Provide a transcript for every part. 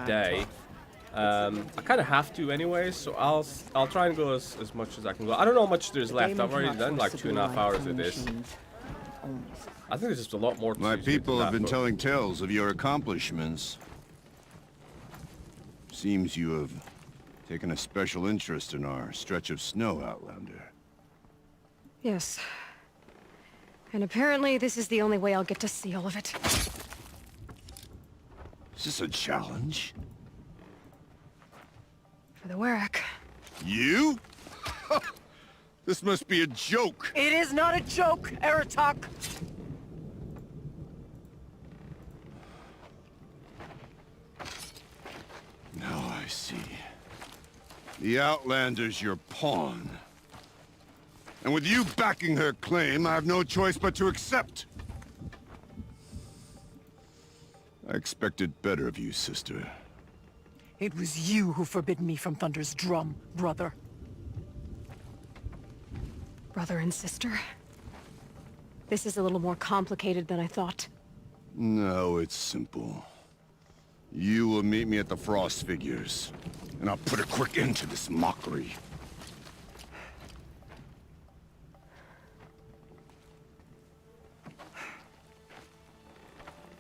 day. I kind of have to anyway, so I'll try and go as much as I can go. I don't know how much there's left. I've already done like 2.5 hours of this. I think there's just a lot more to My do people to have that, been but telling tales of your accomplishments. Seems you have taken a special interest in our stretch of snow, Outlander. Yes. And apparently this is the only way I'll get to see all of it. Is this a challenge? For the Warwick. You? This must be a joke. It is not a joke, Aratak. Now I see. The Outlander's your pawn. And with you backing her claim, I have no choice but to accept. I expected better of you, sister. It was you who forbid me from Thunder's drum, brother. Brother and sister? This is a little more complicated than I thought. No, it's simple. You will meet me at the Frost Figures, and I'll put a quick end to this mockery.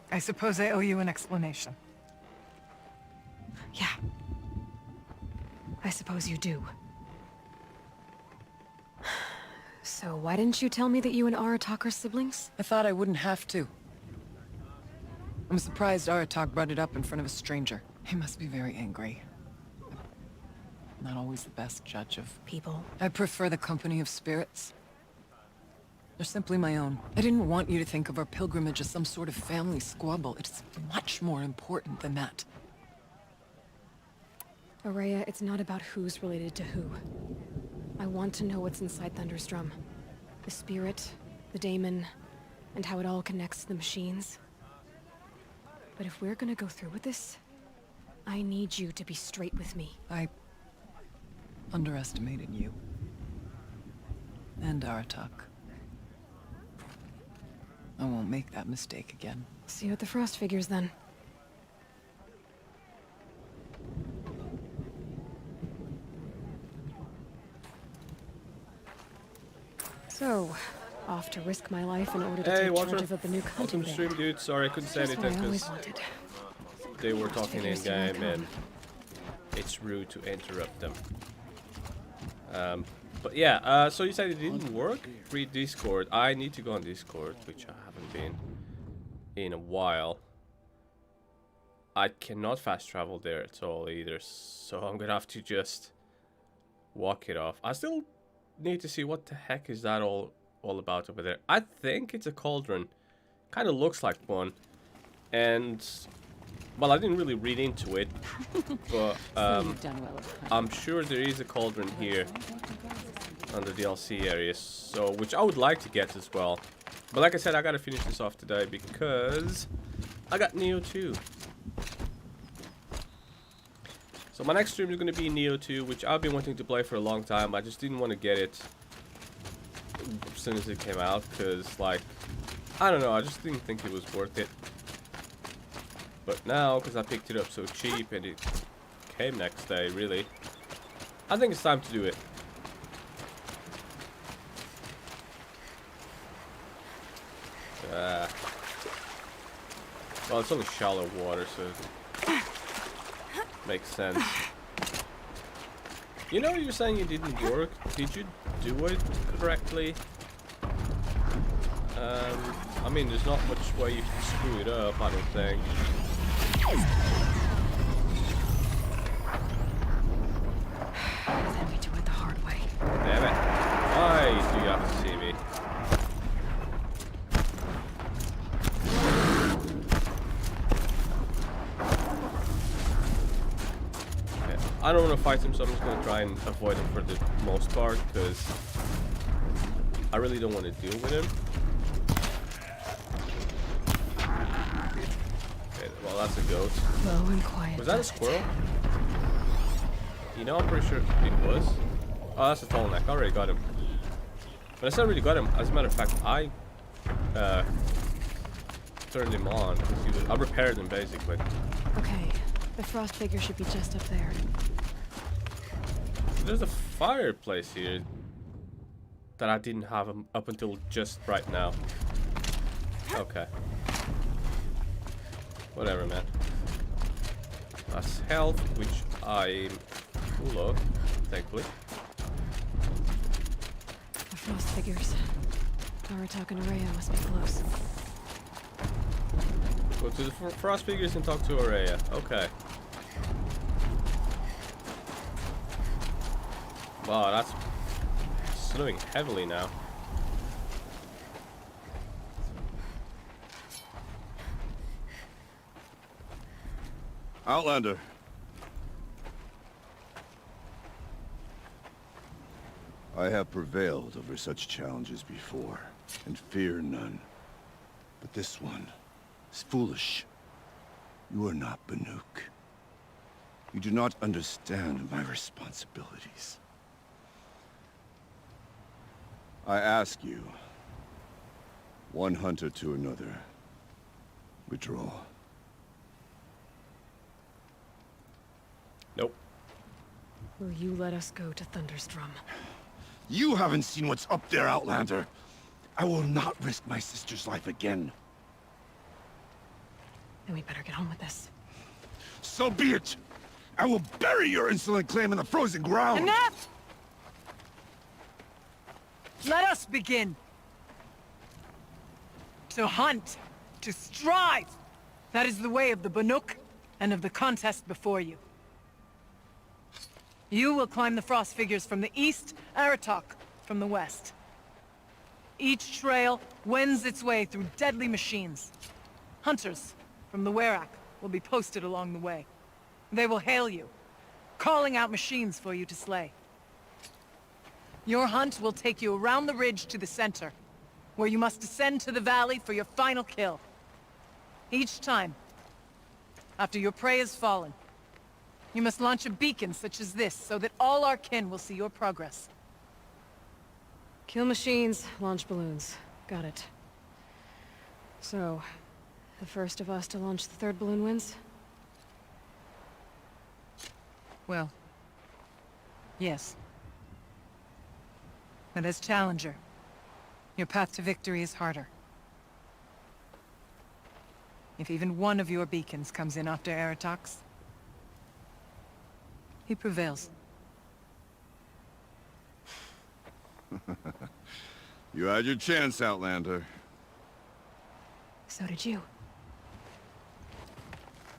I suppose I owe you an explanation. Yeah. I suppose you do. So why didn't you tell me that you and Aratak are siblings? I thought I wouldn't have to. I'm surprised Aratak brought it up in front of a stranger. He must be very angry. Not always the best judge of People. I prefer the company of spirits. They're simply my own. I didn't want you to think of our pilgrimage as some sort of family squabble. It's much more important than that. Araya, it's not about who's related to who. I want to know what's inside Thunder's drum. The spirit, the daemon, and how it all connects to the machines. But if we're gonna go through with this, I need you to be straight with me. I underestimated you. And Aratak. I won't make that mistake again. See you at the Frost Figures then. So, off to risk my life in order to take charge of the new hunting band. stream, dude. Sorry, I couldn't say Just what anything I always because wanted. they were talking in Figures here I game, and it's rude to interrupt them. But yeah, so you said it didn't work? Free Discord. I need to go on Discord, which I haven't been in a while. I cannot fast travel there at all either, so I'm gonna have to just walk it off. I still need to see what the heck is that all about over there. I think it's a cauldron. Kind of looks like one. And well, I didn't really read into it, but I'm sure there is a cauldron here on the DLC area, so which I would like to get as well. But like I said, I gotta finish this off today because I got Neo 2. So my next stream is going to be Neo 2, which I've been wanting to play for a long time. I just didn't want to get it as soon as it came out because, like, I don't know, I just didn't think it was worth it. But now, because I picked it up so cheap and it came next day, really, I think it's time to do it. Well, it's only shallow water, so makes sense. You know, you're saying it didn't work. Did you do it correctly? I mean, there's not much way you can screw it up, I don't think. Then we do it the hard way. Damn it. Why do you have to see me? I don't want to fight him, so I'm just going to try and avoid him for the most part, because I really don't want to deal with him. Okay, well, that's a goat. Low and quiet. Was that a squirrel? You know, I'm pretty sure it was. Oh, that's a tall neck. I already got him. But I still really got him. As a matter of fact, I turned him on. I repaired him, basically. Okay, The frost figure should be just up there. There's a fireplace here that I didn't have up until just right now. Okay. Whatever, man. That's health, which I'm full of, thankfully. The frost figures. Aratak and Araya must be close. Go to the frost figures and talk to Araya. Okay. Wow, that's snowing heavily now. Outlander. I have prevailed over such challenges before, and fear none. But this one is foolish. You are not Banuk. You do not understand my responsibilities. I ask you, one hunter to another, withdraw. Nope. Will you let us go to Thunderstrom? You haven't seen what's up there, Outlander. I will not risk my sister's life again. Then we better get on with this. So be it! I will bury your insolent claim in the frozen ground! Enough! Let us begin. To hunt, to strive. That is the way of the Banuk and of the contest before you. You will climb the frost figures from the east, Aratak from the west. Each trail wends its way through deadly machines. Hunters from the Werak will be posted along the way. They will hail you, calling out machines for you to slay. Your hunt will take you around the ridge to the center, where you must descend to the valley for your final kill. Each time, after your prey has fallen, you must launch a beacon such as this, so that all our kin will see your progress. Kill machines, launch balloons. Got it. So, the first of us to launch the third balloon wins? Well, yes. But as Challenger, your path to victory is harder. If even one of your beacons comes in after Aratak's, he prevails. You had your chance, Outlander. So did you.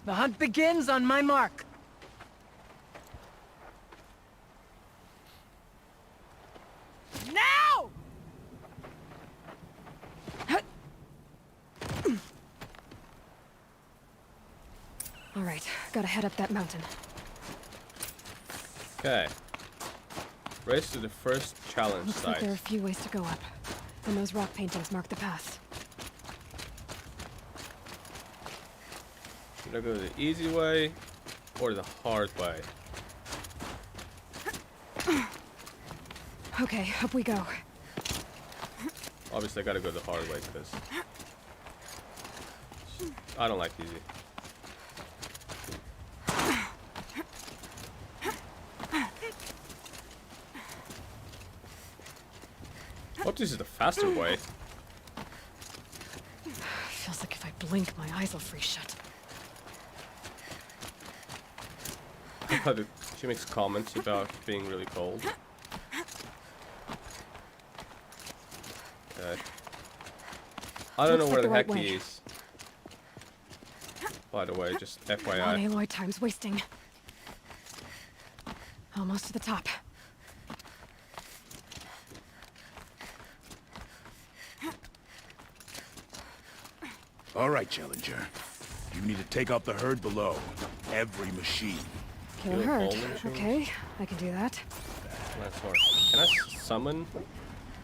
The hunt begins on my mark. Now! All right, gotta head up that mountain. Okay. Race to the first challenge Looks site. like there are a few ways to go up, and those rock paintings mark the path. Should I go the easy way or the hard way? Okay, up we go. Obviously, I gotta go the hard way because I don't like easy. Hope this is the faster way. Feels like if I blink, my eyes will freeze shut. She makes comments about being really cold. Okay. I don't know Looks where like the the heck right he way. is. By the way, just Come on, FYI. Aloy, time's wasting. Almost to the top. All right, Challenger. You need to take out the herd below. Every machine. Kill a Kill herd. all machines? Okay, I can do that. That's hard. Can I summon?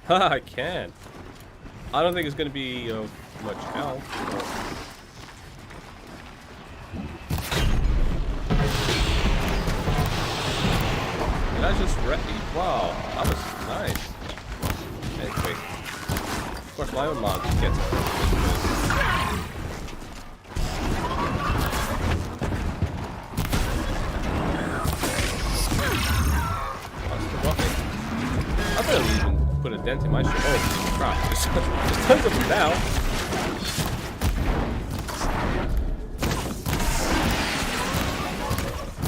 Haha, I can. I don't think it's gonna be of much help. Did I just wow, that was nice. Anyway, of course, my own mom gets it. dent in my ship. Oh crap! There's tons of them now.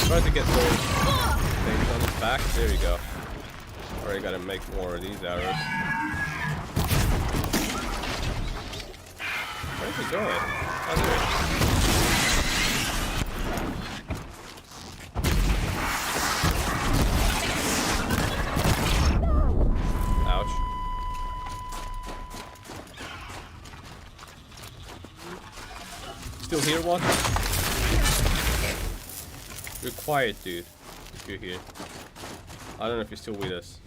Try to get those things on his back. There you go. Already gotta make more of these arrows. Where's he going? Oh, there. Ouch. Still here, what? You're quiet, dude. If you're here. I don't know if you're still with us.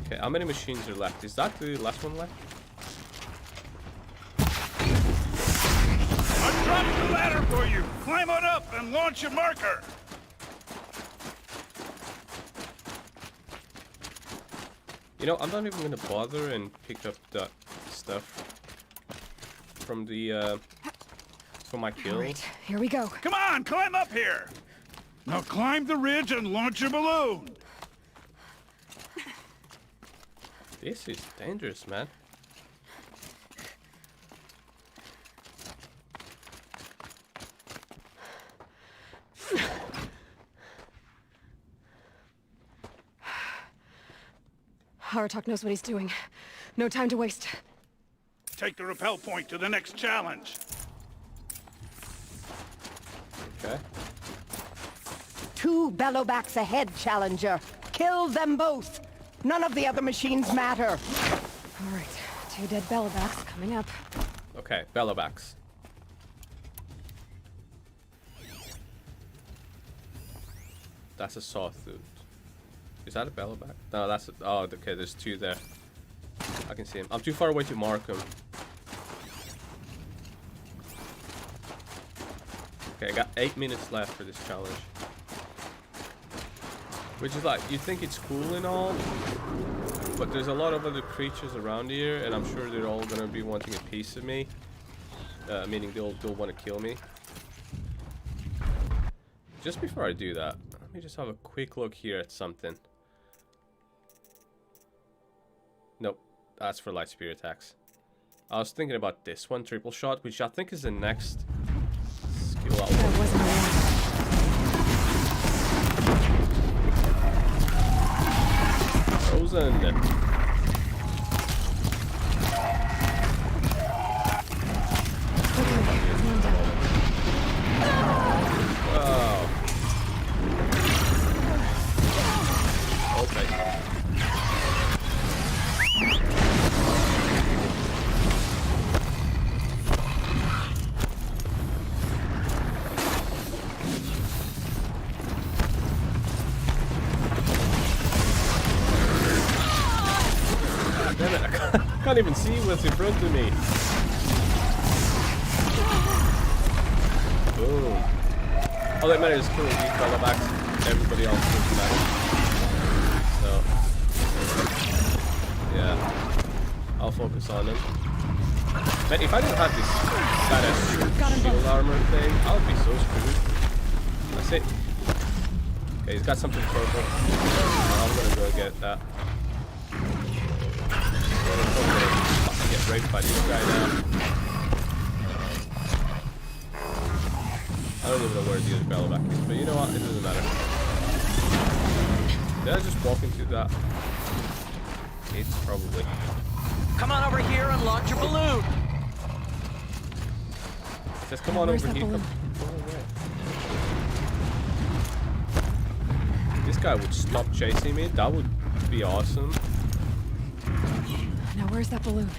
Okay, how many machines are left? Is that the last one left? I dropped the ladder for you. Climb on up and launch your marker. You know, I'm not even gonna bother and pick up that stuff from the from my kill. All right, here we go. Come on, climb up here. Now climb the ridge and launch your balloon. This is dangerous, man. Aratok knows what he's doing. No time to waste. Take the rappel point to the next challenge. Okay. 2 bellowbacks ahead, Challenger. Kill them both. None of the other machines matter. All right, 2 dead bellowbacks coming up. Okay, bellowbacks. That's a sawtooth. Is that a bellowback? No, that's a, oh, okay, there's 2 there. I can see him. I'm too far away to mark him. Okay, I got 8 minutes left for this challenge. Which is like, you think it's cool and all, but there's a lot of other creatures around here, and I'm sure they're all gonna be wanting a piece of me. Meaning they'll want to kill me. Just before I do that, let me just have a quick look here at something. Nope, that's for light spear attacks. I was thinking about this one, triple shot, which I think is the next skill I'll That wasn't a one. Frozen. Okay, one down. Wow. Okay. Damn it, I can't even see what's in front of me. Boom. All that matters is killing these bellowbacks. Everybody else doesn't matter. So, yeah. I'll focus on them. Man, if I didn't have this badass shield armor thing, I would be so screwed. That's it. Okay, he's got something purple. I'm gonna go get that. Fucking get raped by this guy now. I don't even know where the other bellowback is, but you know what? It doesn't matter. Did I just walk into that? It's probably. Come on over here and launch your balloon. It says, come on Where's over that here. balloon? Come away. This guy would stop chasing me. That would be awesome. Now where's that balloon?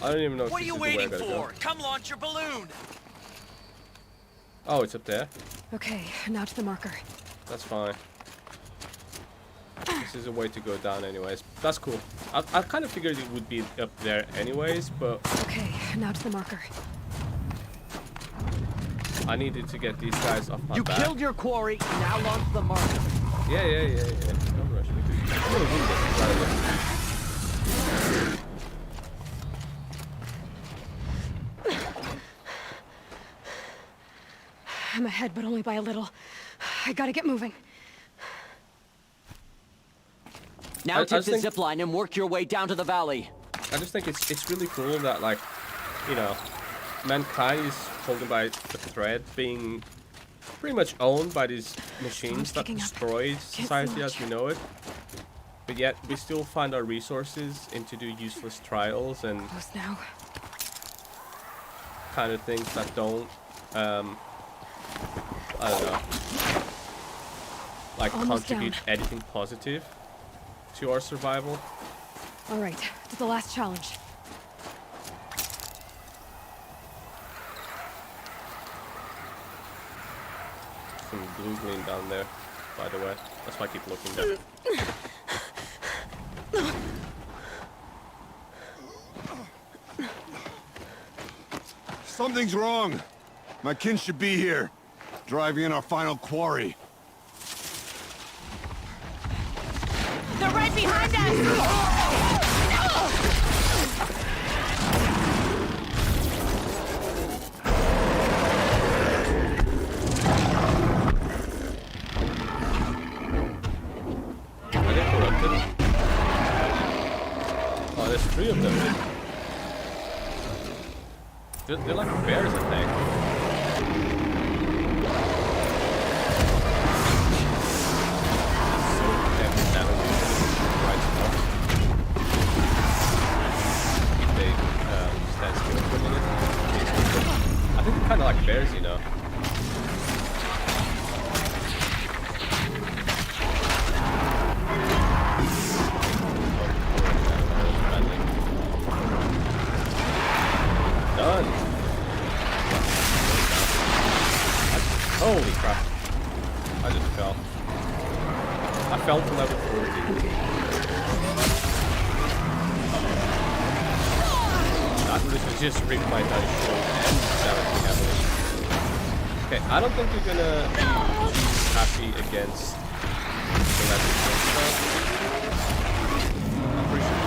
I don't even know if What are this you is the way I waiting gotta go. for? Come launch your balloon. Oh, it's up there. Okay, now to the marker. That's fine. This is a way to go down anyways. That's cool. I kind of figured it would be up there anyways, but Okay, now to the marker. I needed to get these guys off my You back. killed your quarry. Now launch the marker. Yeah. Don't rush me. I'm gonna win this right away. I'm ahead, but only by a little. I gotta get moving. Now I take just the think- zip line and work your way down to the valley. I just think it's really cool that, like, you know, mankind is holding by the thread, being pretty much owned by these machines that kicking up. destroy see society as much. we know it. But yet we still find our resources into do useless trials and Close now. kind of things that don't, I don't know, like Almost contribute down. anything positive to our survival. All right, to the last challenge. Some blue gleam down there, by the way. That's why I keep looking there. Something's wrong. My kin should be here, driving in our final quarry. They're right behind us! Are they corrupted? Oh, there's 3 of them. They're like bears, I think. So heavy that right stuff. They stand still for a minute. I think they're kind of like bears, you know. Done. Holy crap. I just fell. I fell to level 40. That really just ripped my dice short and damaged me heavily. Okay, I don't think we're gonna be too happy against the level 4 stuff. I'm pretty sure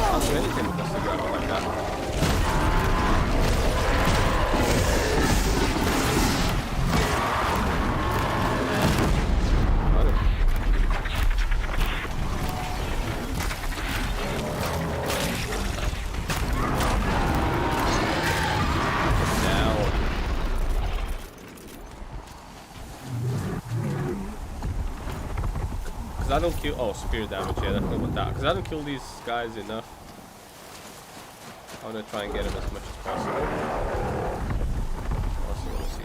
I'll do anything with the grapple like that. Because I don't kill. Oh, spear damage. Yeah, that's about that. Because I don't kill these guys enough. I want to try and get them as much as possible. Also want to see.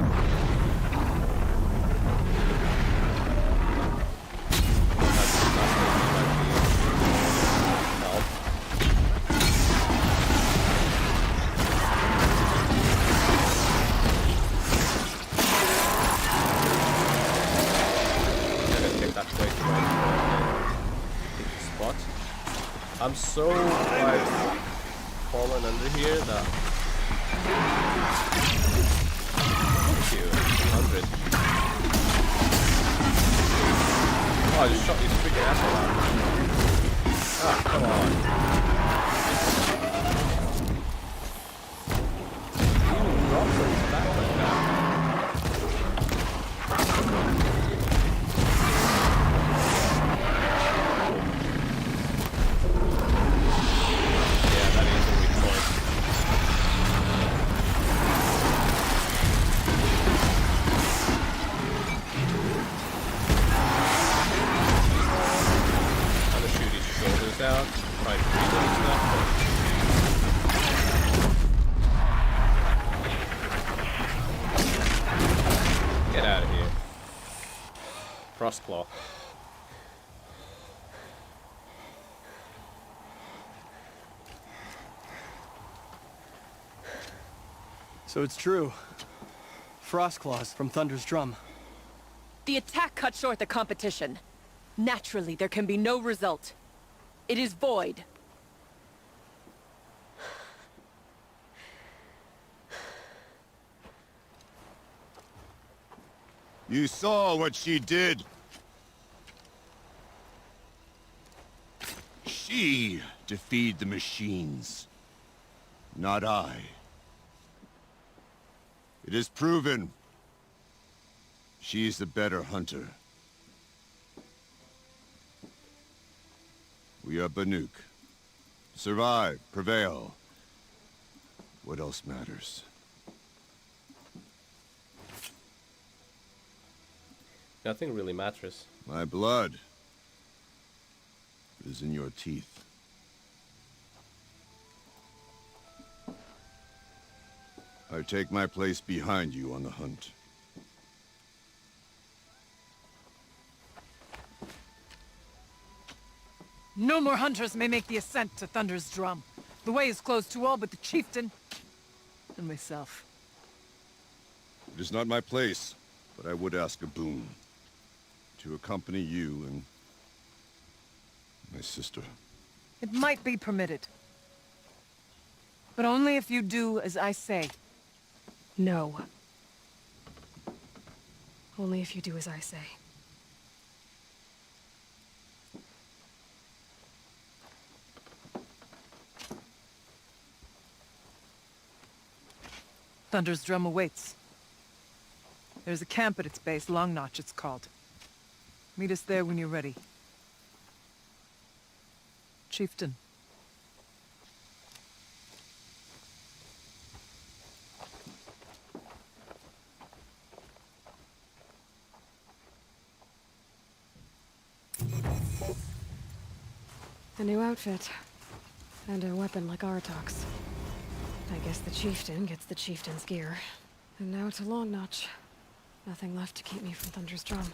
I'm so like fallen under here that thank you, 100. Oh, I just shot these freaking asshole out. Ah, come on. Even drops on his back like that. Out, try and reload stuff. Get out of here. Frostclaw. So it's true. Frostclaws from Thunder's drum. The attack cut short the competition. Naturally, there can be no result. It is void. You saw what she did. She defeated the machines, not I. It is proven. She is the better hunter. We are Banuk. Survive, prevail. What else matters? Nothing really matters. My blood is in your teeth. I take my place behind you on the hunt. No more hunters may make the ascent to Thunder's Drum. The way is closed to all but the chieftain and myself. It is not my place, but I would ask a boon. To accompany you and my sister. It might be permitted. But only if you do as I say. No. Only if you do as I say. Thunder's Drum awaits. There's a camp at its base, Long Notch it's called. Meet us there when you're ready. Chieftain. A new outfit. And a weapon like Artok's. I guess the chieftain gets the chieftain's gear. And now to Long Notch. Nothing left to keep me from Thunder's Drum.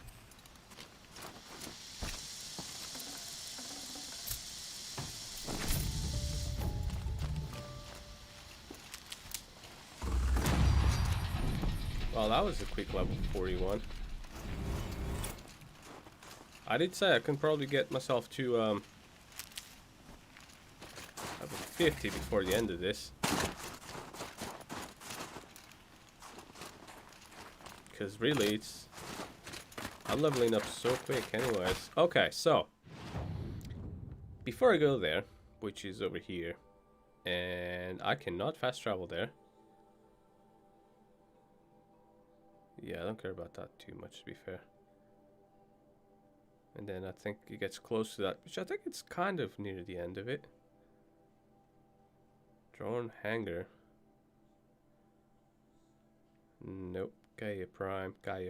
Well, that was a quick level 41. I did say I can probably get myself to level 50 before the end of this. Because really, I'm leveling up so quick anyways. Okay, so before I go there, which is over here, and I cannot fast travel there. Yeah, I don't care about that too much, to be fair. And then I think it gets close to that, which I think it's kind of near the end of it. Drone hangar. Nope. Gaia Prime, I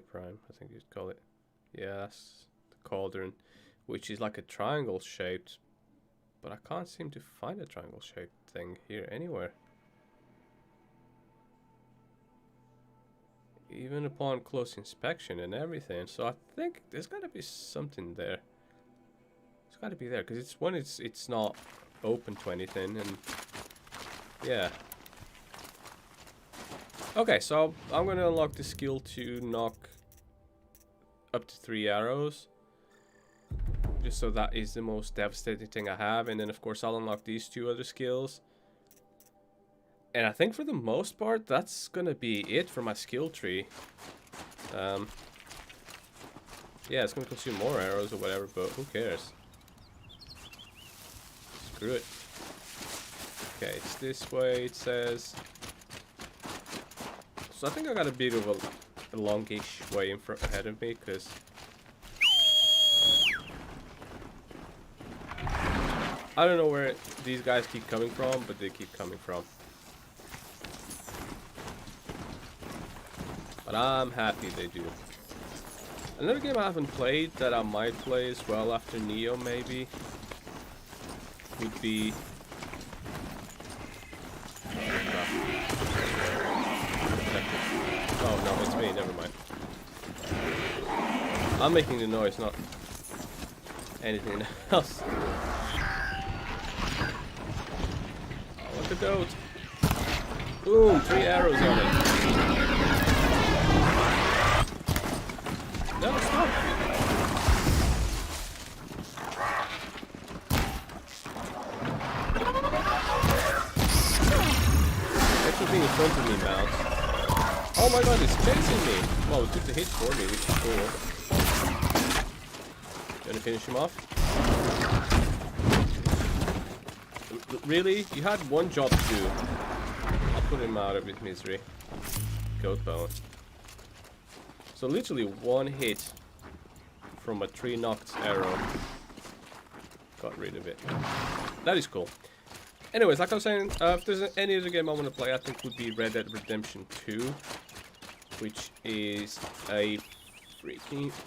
think you'd call it. Yeah, that's the cauldron, which is like a triangle shaped, but I can't seem to find a triangle shaped thing here anywhere. Even upon close inspection and everything, so I think there's gotta be something there. It's gotta be there, because it's not open to anything, and yeah. Okay, so I'm gonna unlock the skill to knock up to 3 arrows. Just so that is the most devastating thing I have, and then of course I'll unlock these 2 other skills. And I think for the most part, that's gonna be it for my skill tree. Yeah, it's gonna consume more arrows or whatever, but who cares? Screw it. Okay, it's this way, it says. So I think I got a bit of a longish way in front ahead of me, because I don't know where these guys keep coming from, but they keep coming from. But I'm happy they do. Another game I haven't played that I might play as well after Neo maybe would be... Oh no, it's me, never mind. I'm making the noise, not anything else. Oh, look at those. Boom, 3 arrows on it. No, stop. Thanks for being in front of me, mouse. Oh my god, it's chasing me. Well, it took the hit for me, which is cool. Gonna finish him off. Really? You had one job to do. I'll put him out of his misery. Goat bone. So literally one hit from a 3 knocked arrow. got rid of it. That is cool. Anyways, like I was saying, if there's any other game I want to play, I think would be Red Dead Redemption 2, which is a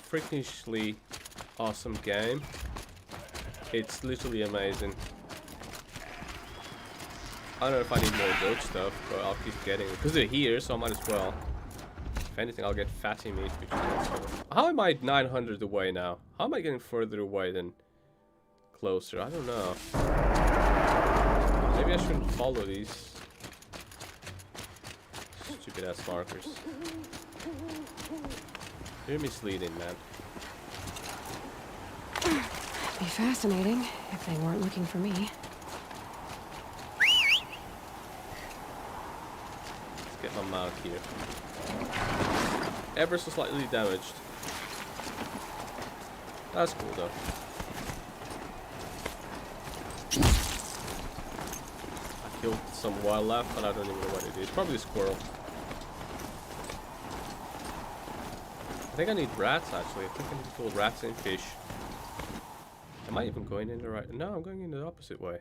freakishly awesome game. It's literally amazing. I don't know if I need more goat stuff, but I'll keep getting it because they're here, so I might as well. If anything, I'll get fatty meat, which is awesome. How am I 900 away now? How am I getting further away than closer? I don't know. Maybe I shouldn't follow these stupid ass markers. They're misleading, man. Be fascinating if they weren't looking for me. Let's get my mount here. Ever so slightly damaged. That's cool though. I killed some wildlife, but I don't even know what it is. Probably a squirrel. I think I need rats actually. I think I need to kill rats and fish. Am I even going in the right? No, I'm going in the opposite way.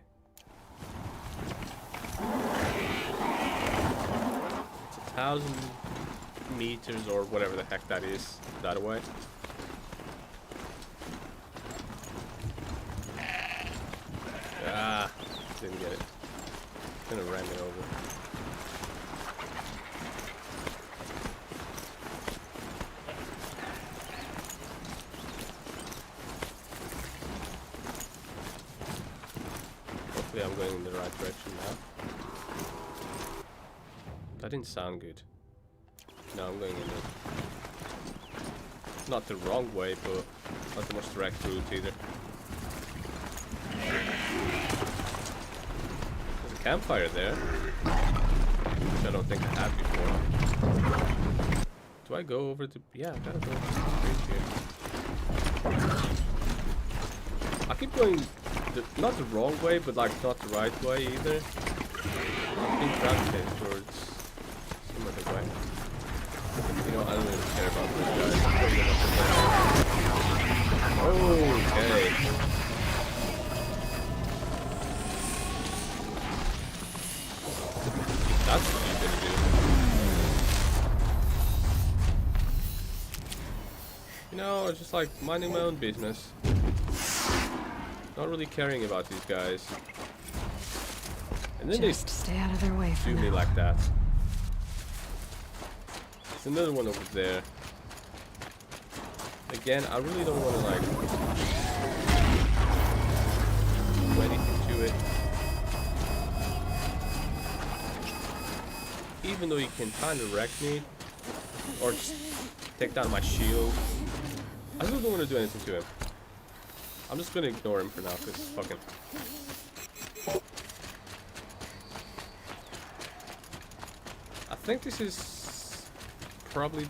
It's 1,000 meters or whatever the heck that is that way. Ah, didn't get it. Gonna ram it over. Hopefully I'm going in the right direction now. That didn't sound good. No, I'm going in the... Not the wrong way, but not the most direct route either. There's a campfire there, which I don't think I had before. Do I go over the... Yeah, I gotta go over the bridge here. I keep going... not the wrong way, but like not the right way either. I'm being gravitated towards some other way. You know, I don't really care about those guys. Okay. That's what you're gonna do. You know, just like minding my own business. Not really caring about these guys. And then Just they stay out of their way for do me now. like that. There's another one over there. Again, I really don't want to like do anything to it. Even though he can kind of wreck me or just take down my shield, I still don't want to do anything to him. I'm just gonna ignore him for now, because fucking. I think this is probably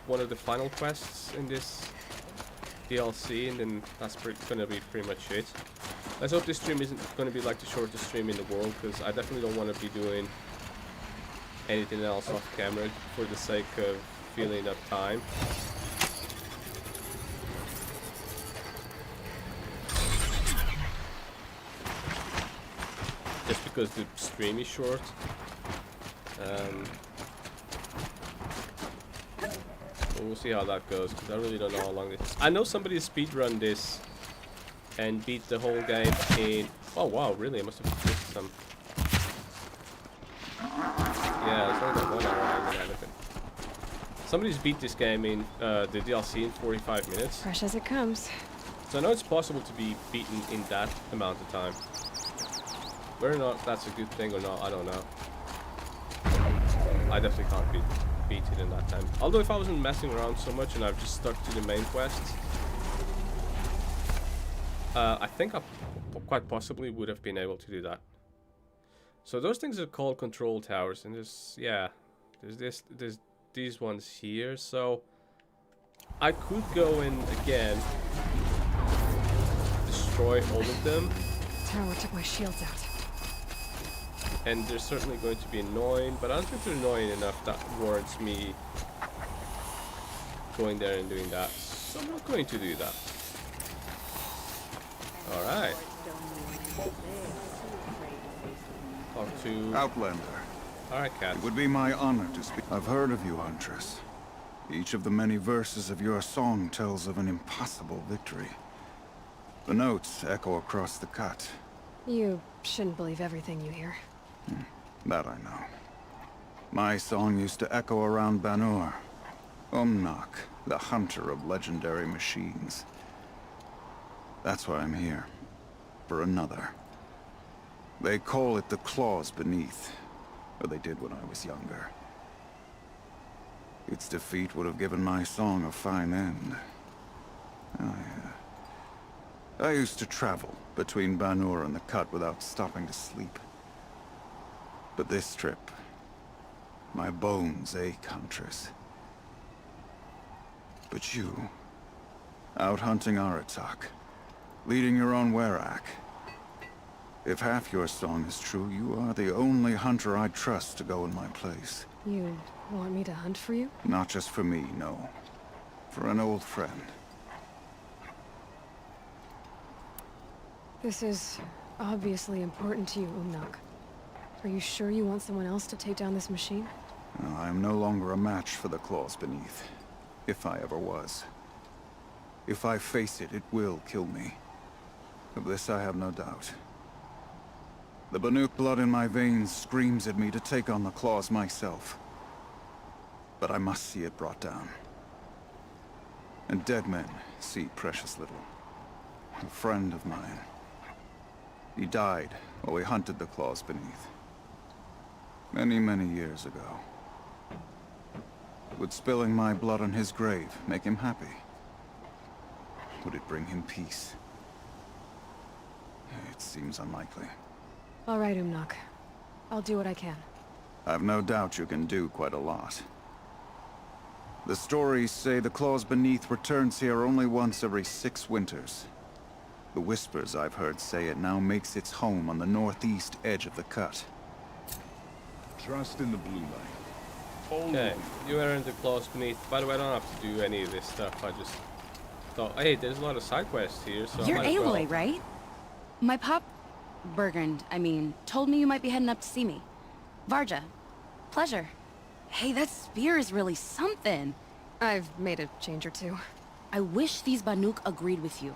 one of the final quests in this DLC, and then that's gonna be pretty much it. Let's hope this stream isn't gonna be like the shortest stream in the world, because I definitely don't want to be doing anything else off camera for the sake of filling up time. Just because the stream is short. We'll see how that goes, because I really don't know how long it is. I know somebody speedrun this and beat the whole game in... Oh wow, really? I must have missed some. Yeah, it's only got 1 hour. I haven't had anything. Somebody's beat this game in the DLC in 45 minutes. Fresh as it comes. So I know it's possible to be beaten in that amount of time. Whether or not that's a good thing or not, I don't know. I definitely can't beat it in that time. Although if I wasn't messing around so much and I've just stuck to the main quests, I think I quite possibly would have been able to do that. So those things are called control towers, and there's these ones here. So I could go in again, destroy all of them. Tower took my shields out. And they're certainly going to be annoying, but I don't think they're annoying enough that warrants me going there and doing that. So I'm not going to do that. Alright. Talk to... Outlander. Alright, cat. It would be my honor to speak. I've heard of you, Huntress. Each of the many verses of your song tells of an impossible victory. The notes echo across the cut. You shouldn't believe everything you hear. That I know. My song used to echo around Banur. Umnak, the hunter of legendary machines. That's why I'm here. For another. They call it the claws beneath. Or they did when I was younger. Its defeat would have given my song a fine end. I used to travel between Banur and the Cut without stopping to sleep. But this trip, my bones ache, Huntress. But you, out hunting Aratak, leading your own Werak. If half your song is true, you are the only hunter I'd trust to go in my place. You want me to hunt for you? Not just for me, no. For an old friend. This is obviously important to you, Umnak. Are you sure you want someone else to take down this machine? No, I am no longer a match for the claws beneath. If I ever was. If I face it, it will kill me. Of this I have no doubt. The Banuk blood in my veins screams at me to take on the claws myself. But I must see it brought down. And dead men see precious little. A friend of mine. He died while we hunted the claws beneath. Many, many years ago. Would spilling my blood on his grave make him happy? Would it bring him peace? It seems unlikely. All right, Umnak. I'll do what I can. I've no doubt you can do quite a lot. The stories say the claws beneath returns here only once every 6 winters. The whispers I've heard say it now makes its home on the northeast edge of the cut. Trust in the blue light. Okay, you are in the claws beneath. By the way, I don't have to do any of this stuff. I just thought, hey, there's a lot of side quests here, so You're I might as well. Aloy, right? My pop... Bergund, I mean, told me you might be heading up to see me. Varja. Pleasure. Hey, that spear is really something. I've made a change or two. I wish these Banuk agreed with you.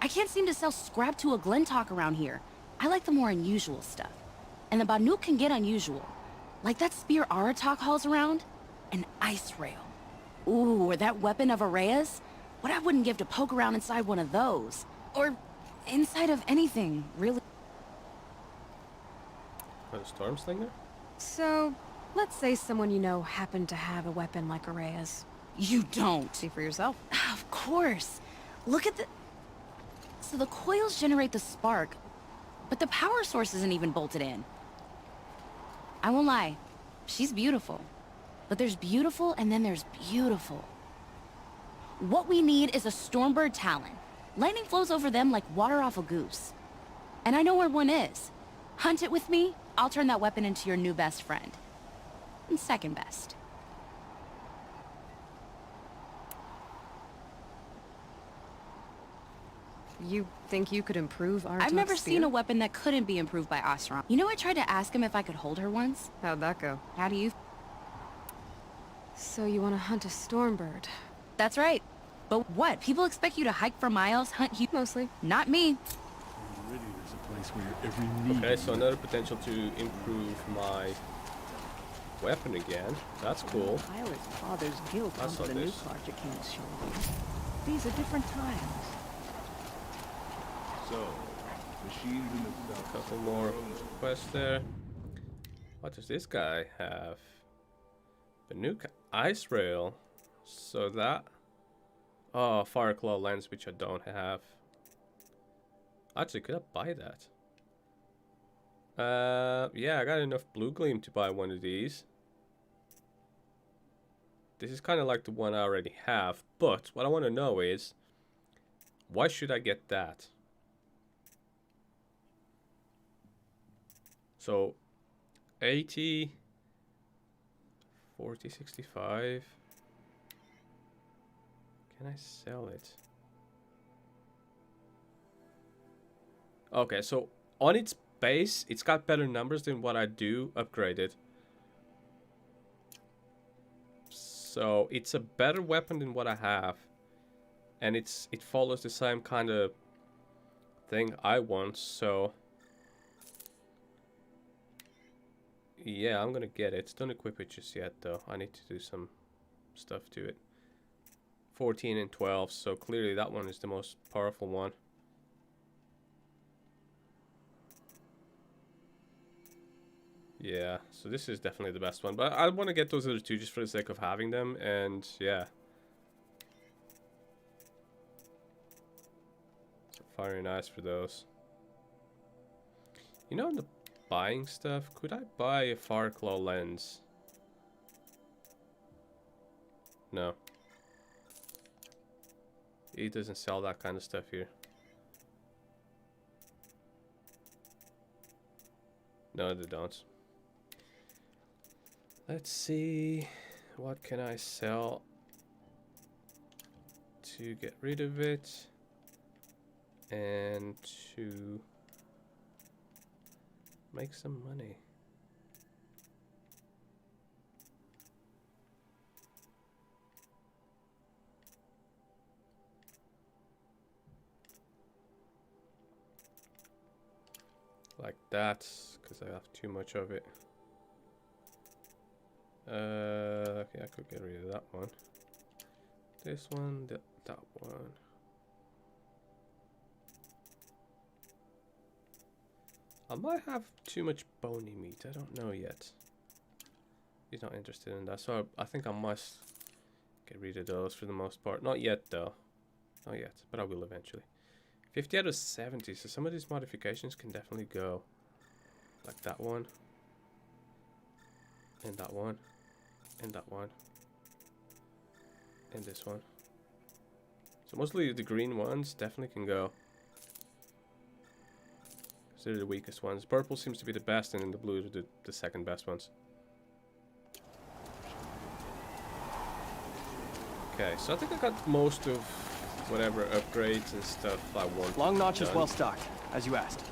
I can't seem to sell scrap to a Glentalk around here. I like the more unusual stuff. And the Banuk can get unusual. Like that spear Aratak hauls around. An ice rail. Ooh, or that weapon of Araya's. What I wouldn't give to poke around inside one of those. Or inside of anything, really. For the storm slinger? So, let's say someone you know happened to have a weapon like Araya's. You don't. See for yourself. Of course. Look at the... So the coils generate the spark, but the power source isn't even bolted in. I won't lie. She's beautiful. But there's beautiful and then there's beautiful. What we need is a Stormbird Talon. Lightning flows over them like water off a goose. And I know where one is. Hunt it with me, I'll turn that weapon into your new best friend. And second best. You think you could improve Aratak's I've never spear? seen a weapon that couldn't be improved by Osram. You know, I tried to ask him if I could hold her once. How'd that go? How do you... So you want to hunt a Stormbird? That's right. But what? People expect you to hike for miles, hunt you... Mostly. Not me. Already there's a place where every need... Okay, so another potential to improve my weapon again. That's cool. Pilot's father's guilt I saw onto the new this. project can't show. These are different times. So, machines in the A couple more quests there. What does this guy have? Banuk ice rail. So that... Oh, Fireclaw lens, which I don't have. Actually, could I buy that? Yeah, I got enough blue gleam to buy one of these. This is kind of like the one I already have, but what I want to know is, why should I get that? So, 80, 40, 65. Can I sell it? Okay, so on its base, it's got better numbers than what I do upgrade it. So it's a better weapon than what I have. And it follows the same kind of thing I want, so yeah, I'm gonna get it. Don't equip it just yet though. I need to do some stuff to it. 14 and 12, so clearly that one is the most powerful one. Yeah, so this is definitely the best one, but I want to get those other two just for the sake of having them, and yeah. So very nice for those. You know, the buying stuff, could I buy a far claw lens? No. He doesn't sell that kind of stuff here. No, they don't. Let's see, what can I sell to get rid of it and to make some money. Like that, because I have too much of it. Okay, I could get rid of that one. This one, that one. I might have too much bony meat. I don't know yet. He's not interested in that, so I think I must get rid of those for the most part. Not yet, though. Not yet, but I will eventually. 50 out of 70, so some of these modifications can definitely go. Like that one. And that one. And that one. And this one. So mostly the green ones definitely can go. Because they're the weakest ones. Purple seems to be the best, and then the blue are the second best ones. Okay, so I think I got most of whatever upgrades and stuff I want. Long Notch is done. well stocked, as you asked.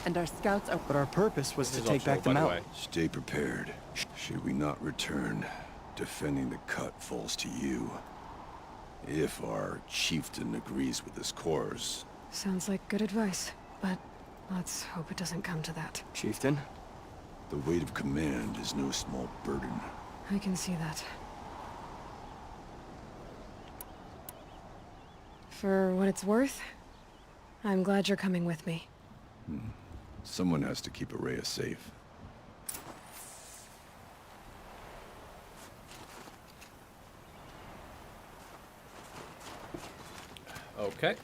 And our scouts are... But our purpose was This to is take also, back the by mountain. way. Stay prepared. Should we not return, defending the cut falls to you. If our chieftain agrees with this course. Sounds like good advice, but let's hope it doesn't come to that. Chieftain? The weight of command is no small burden. I can see that. For what it's worth, I'm glad you're coming with me. Someone has to keep Araya safe. Okay.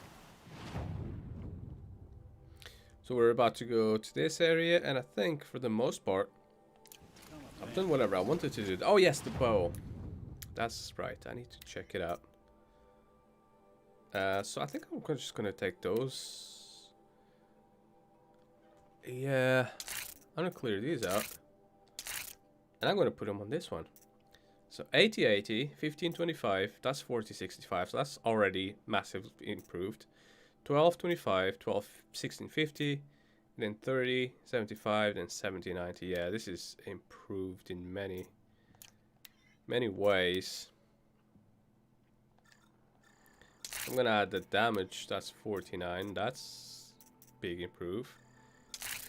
So we're about to go to this area, and I think for the most part, I've done whatever I wanted to do. Oh yes, the bow. That's right, I need to check it out. So I think I'm just gonna take those. Yeah, I'm gonna clear these out. And I'm gonna put them on this one. So 80-80, 15-25, that's 40-65, so that's already massively improved. 12-25, 12-16-50, then 30-75, then 70-90. Yeah, this is improved in many ways. I'm gonna add the damage, that's 49, that's big improve.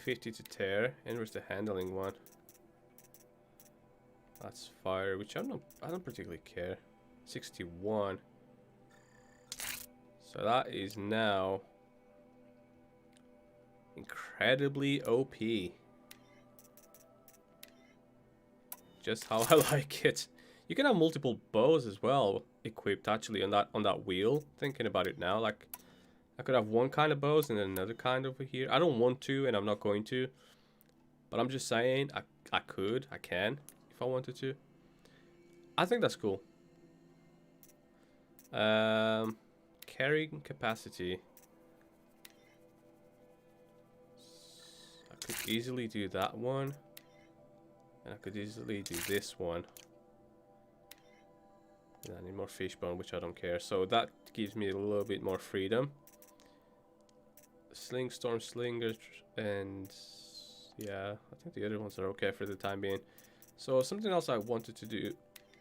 50 to tear, and where's the handling one? That's fire, which I don't particularly care. 61. So that is now incredibly OP. Just how I like it. You can have multiple bows as well equipped actually on that wheel. Thinking about it now, like I could have one kind of bows and then another kind over here. I don't want to, and I'm not going to. But I'm just saying, I can. If I wanted to. I think that's cool. Carrying capacity. I could easily do that one. And I could easily do this one. And I need more fishbone, which I don't care. So that gives me a little bit more freedom. Sling, Storm Slinger, and yeah, I think the other ones are okay for the time being. So something else I wanted to do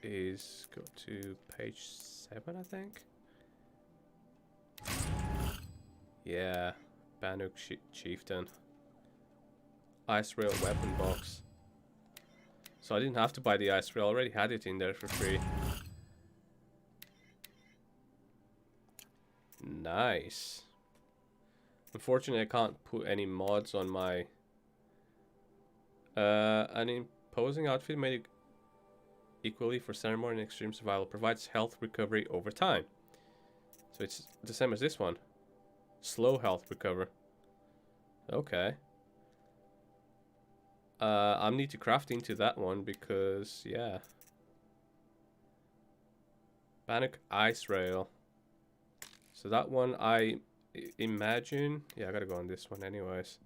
is go to page 7, I think. Yeah, Banuk Chieftain. Ice Rail Weapon Box. So I didn't have to buy the Ice Rail, I already had it in there for free. Nice. Unfortunately, I can't put any mods on my... an imposing outfit made equally for ceremony and extreme survival. Provides health recovery over time. So it's the same as this one. Slow health recover. Okay. I need to craft into that one because, yeah. Bannock Ice Rail. So that one I imagine... Yeah, I gotta go on this one anyways.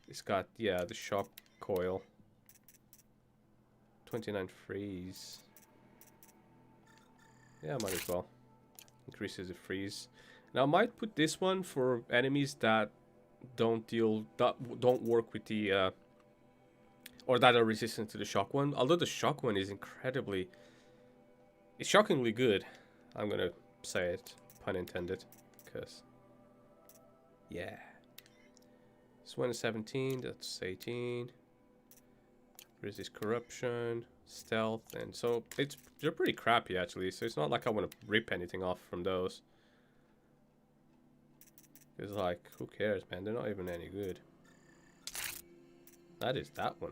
It's got, yeah, the shock coil. 29 freeze. Yeah, might as well. Increases the freeze. Now I might put this one for enemies that don't work with the or that are resistant to the shock one. Although the shock one is it's shockingly good. I'm gonna say it, pun intended, because yeah. This one is 17, that's 18. Resist corruption, stealth, and so they're pretty crappy actually. So it's not like I want to rip anything off from those. It's like, who cares, man? They're not even any good. That is that one,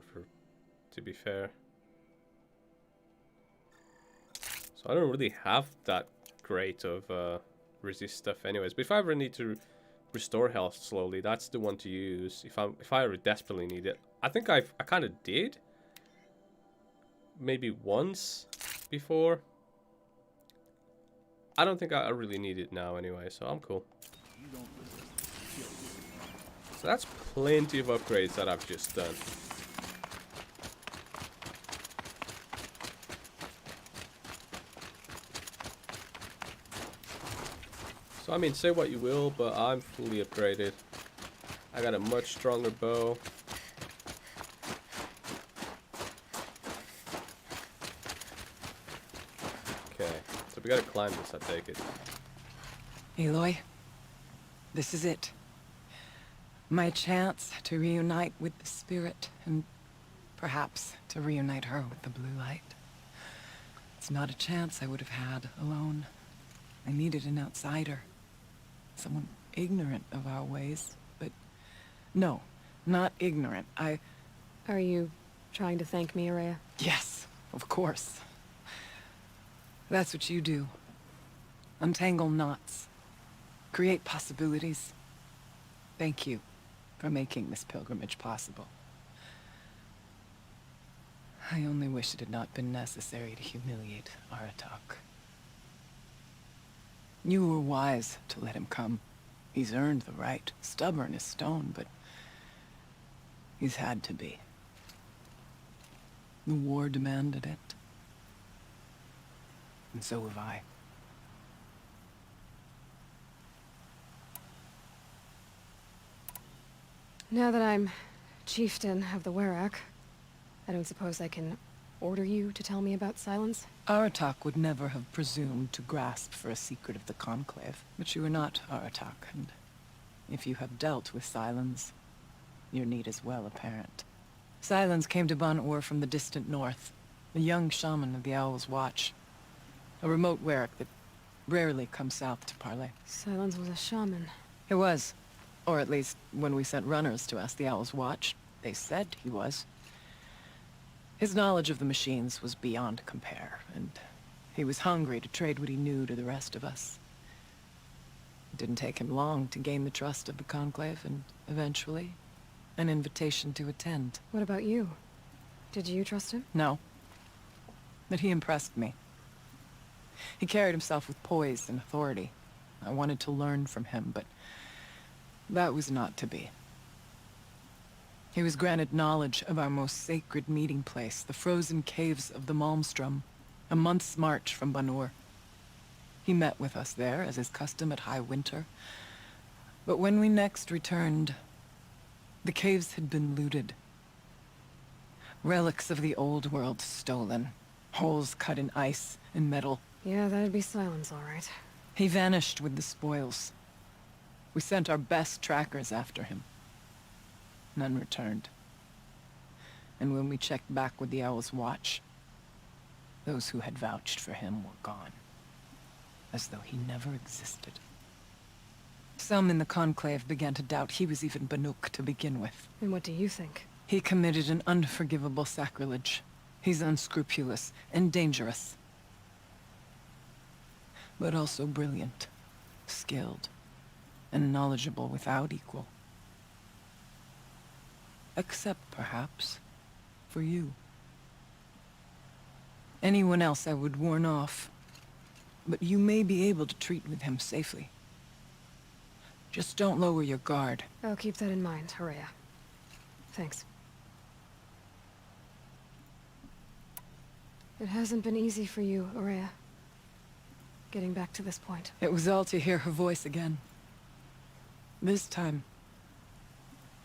to be fair. So I don't really have that great of resist stuff anyways. But if I ever need to restore health slowly, that's the one to use. If I ever desperately need it. I think I kind of did. Maybe once before. I don't think I really need it now anyway, so I'm cool. So that's plenty of upgrades that I've just done. So I mean, say what you will, but I'm fully upgraded. I got a much stronger bow. Okay, so we gotta climb this, I take it. Aloy, this is it. My chance to reunite with the spirit, and perhaps to reunite her with the blue light. It's not a chance I would have had alone. I needed an outsider. Someone ignorant of our ways, but no, not ignorant. Are you trying to thank me, Araya? Yes, of course. That's what you do. Untangle knots. Create possibilities. Thank you for making this pilgrimage possible. I only wish it had not been necessary to humiliate Aratak. You were wise to let him come. He's earned the right. Stubborn as stone, but he's had to be. The war demanded it. And so have I. Now that I'm chieftain of the Werak, I don't suppose I can order you to tell me about Silence? Aratak would never have presumed to grasp for a secret of the Conclave. But you are not Aratak, and if you have dealt with Silence, your need is well apparent. Silence came to Ban-Ur from the distant north, a young shaman of the Owl's Watch. A remote Werak that rarely comes south to parley. Silence was a shaman. He was. Or at least, when we sent runners to ask the Owl's Watch, they said he was. His knowledge of the machines was beyond compare, and he was hungry to trade what he knew to the rest of us. It didn't take him long to gain the trust of the Conclave, and eventually, an invitation to attend. What about you? Did you trust him? No. But he impressed me. He carried himself with poise and authority. I wanted to learn from him, but that was not to be. He was granted knowledge of our most sacred meeting place, the frozen caves of the Malmstrom, a month's march from Ban-Ur. He met with us there, as is custom at high winter. But when we next returned, the caves had been looted. Relics of the old world stolen. Holes cut in ice and metal. Yeah, that'd be Silence, all right. He vanished with the spoils. We sent our best trackers after him. None returned. And when we checked back with the Owl's Watch, those who had vouched for him were gone. As though he never existed. Some in the Conclave began to doubt he was even Banuk to begin with. And what do you think? He committed an unforgivable sacrilege. He's unscrupulous and dangerous. But also brilliant, skilled, and knowledgeable without equal. Except, perhaps, for you. Anyone else I would warn off, but you may be able to treat with him safely. Just don't lower your guard. I'll keep that in mind, Horea. Thanks. It hasn't been easy for you, Horea. Getting back to this point. It was all to hear her voice again. This time,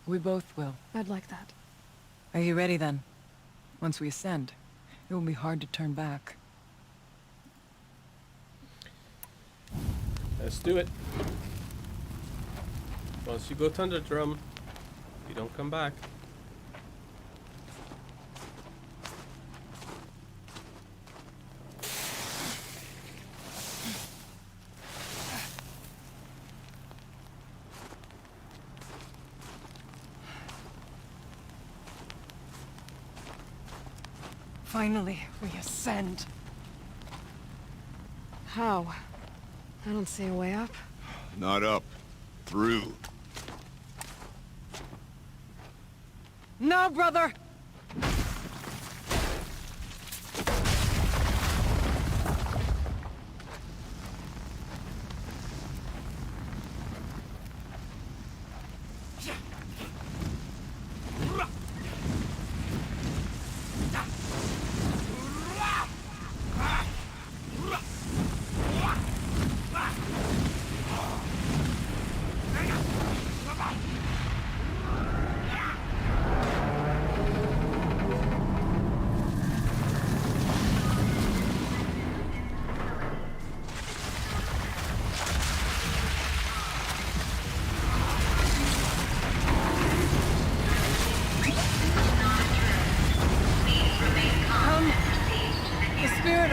we both will. I'd like that. Are you ready then? Once we ascend, it will be hard to turn back. Let's do it. Once you go Thunder Drum, you don't come back. Finally, we ascend. How? I don't see a way up. Not up. Through. No, brother!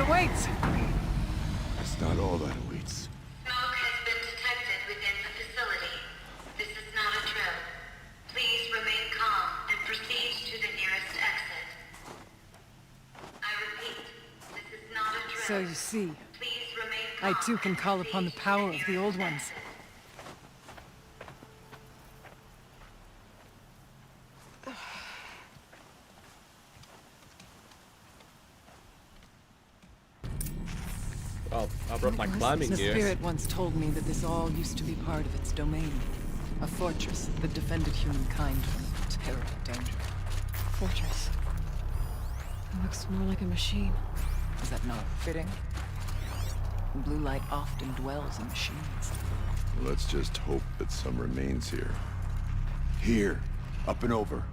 Awaits! It's not all that awaits. Smoke has been detected within the facility. This is not a drill. Please remain calm and proceed to the nearest exit. I repeat, this is not a drill. So you see, Please remain calm I too can and call upon the proceed to power of the nearest old ones. exit. Well, I brought my climbing The gear. spirit once told me that this all used to be part of its domain. A fortress that defended humankind from terrible danger. Fortress. It looks more like a machine. Is that not fitting? Blue light often dwells in machines. Let's just hope that some remains here. Here. Up and over.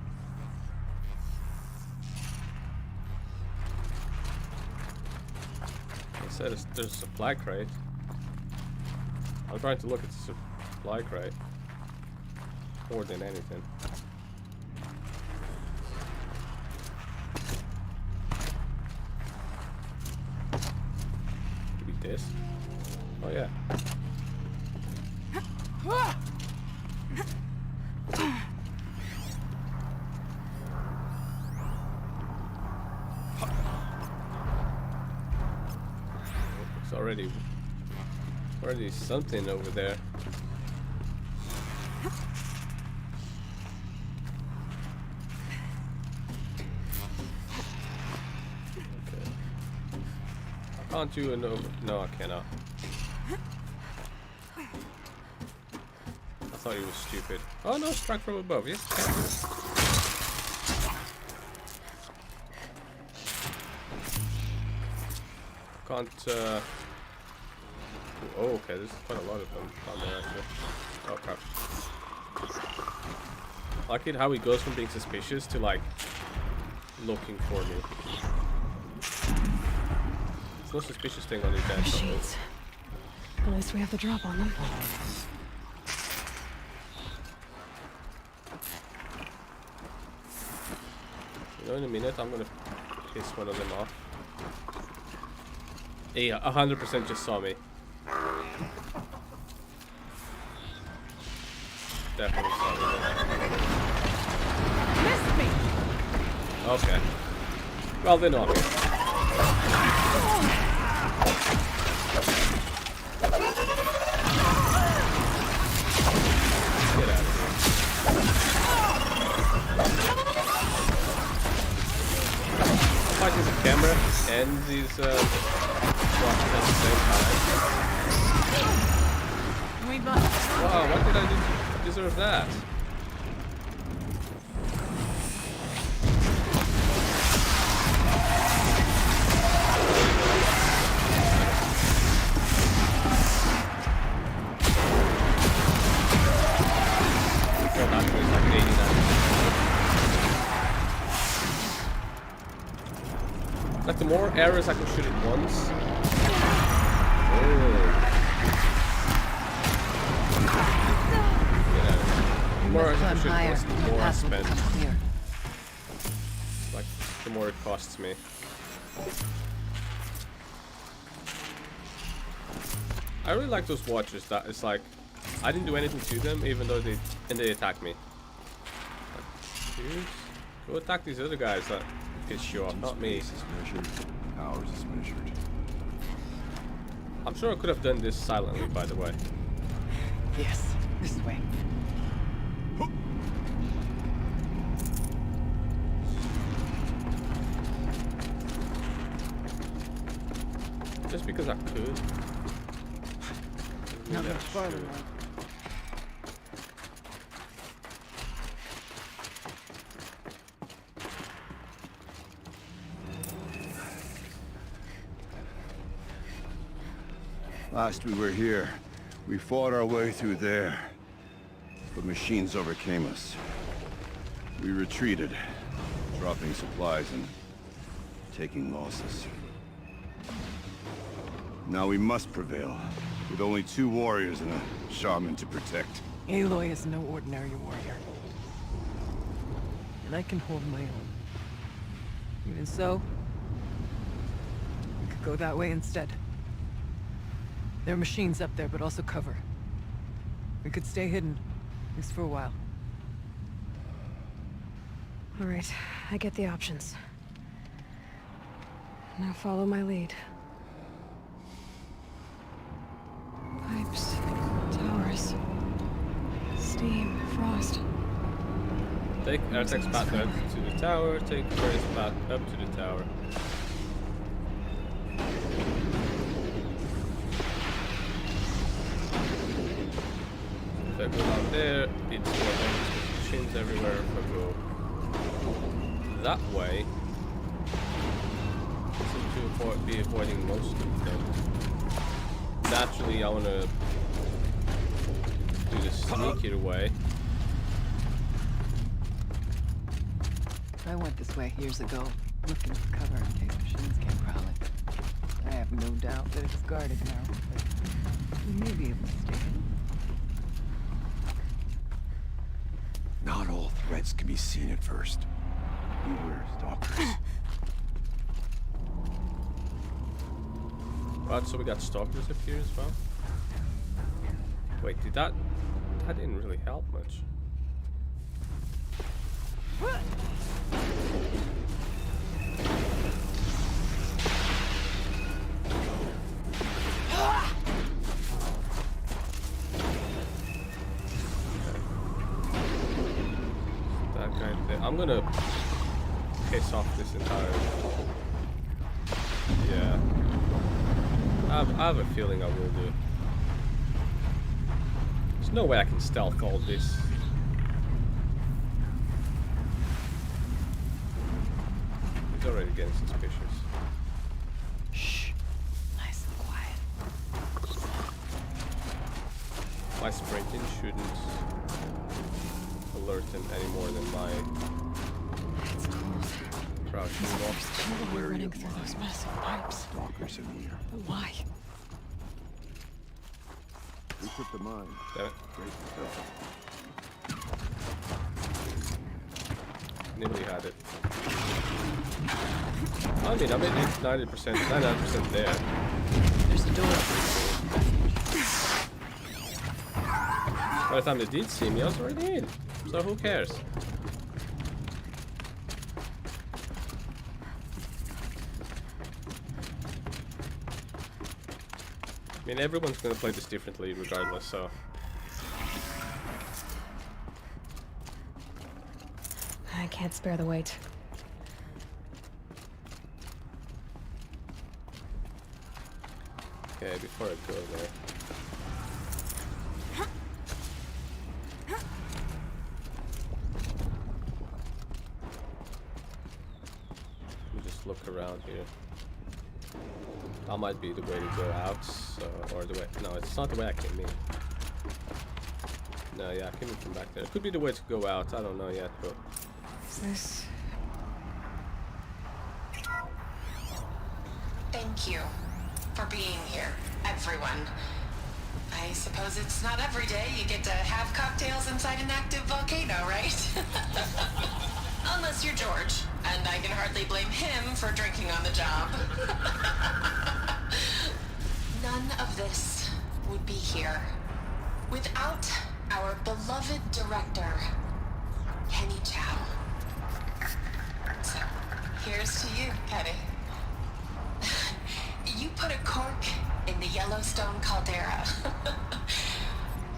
It said there's a supply crate. I'm trying to look at the supply crate more than anything. Maybe this. Oh yeah. It's already something over there. Okay. I can't do an over. No, I cannot. I thought he was stupid. Oh no, strike from above. Yes, I can. Can't. Oh, okay. There's quite a lot of them down there actually. Oh crap. I like it how he goes from being suspicious to like looking for me. There's no suspicious thing on his head. Machines. At least we have the drop on them. You know, in a minute I'm gonna piss one of them off. Yeah, 100% just saw me. Definitely saw me. Missed me! Okay. Well, they're not here. Get out of here. Like there's a camera and these watches at the same time. We must. Wow, what did I do to deserve that? Oh, that was like 89. Like the more arrows I can shoot at once. The more I can shoot at once, the more I spend. Like the more it costs me. I really like those watchers that it's like I didn't do anything to them even though they attacked me. Like, dude, go attack these other guys that piss you off, not me. Space is measured, ours is measured. I'm sure I could have done this silently, by the way. Yes, this way. Just because I could. Not much farther. Last we were here, we fought our way through there. But machines overcame us. We retreated, dropping supplies and taking losses. Now we must prevail, with only 2 warriors and a shaman to protect. Aloy is no ordinary warrior. And I can hold my own. Even so, we could go that way instead. There are machines up there, but also cover. We could stay hidden, at least for a while. All right, I get the options. Now follow my lead. Pipes, towers, steam, frost. Take Artek's path up to the tower, take Freddy's path up to the tower. If I go down there, it's machines everywhere. If I go that way, I seem to be avoiding most of them. Naturally, I want to do the sneakier way. I went this way years ago, looking for cover in case machines came prowling. I have no doubt that it's guarded now, but we may be able to stay hidden. Not all threats can be seen at first. Beware, stalkers. Right, so we got stalkers up here as well. Wait, that didn't really help much. That guy there. I'm gonna piss off this entire. Yeah. I have a feeling I will do. There's no way I can stealth all this. He's already getting suspicious. Shh. Nice and quiet. My sprinting shouldn't alert them any more than my It's cold. crouching walk. There's children running through those massive pipes. Stalkers in here. But why? We took the mine. Damn it. Great stuff. Nearly had it. I mean, I'm at 90%, 99% there. There's a door. By the time they did see me, I was already in. So who cares? I mean, everyone's gonna play this differently regardless, so... I can't spare the weight. Okay, before I go there... Let me just look around here. That might be the way to go out, so, or the way... No, it's not the way I came in. No, yeah, I came in from back there. It could be the way to go out, I don't know yet, but... Is this... Thank you for being here, everyone. I suppose it's not every day you get to have cocktails inside an active volcano, right? Unless you're George, and I can hardly blame him for drinking on the job. None of this would be here without our beloved director, Kenny Chow. So, here's to you, Kenny. You put a cork in the Yellowstone caldera.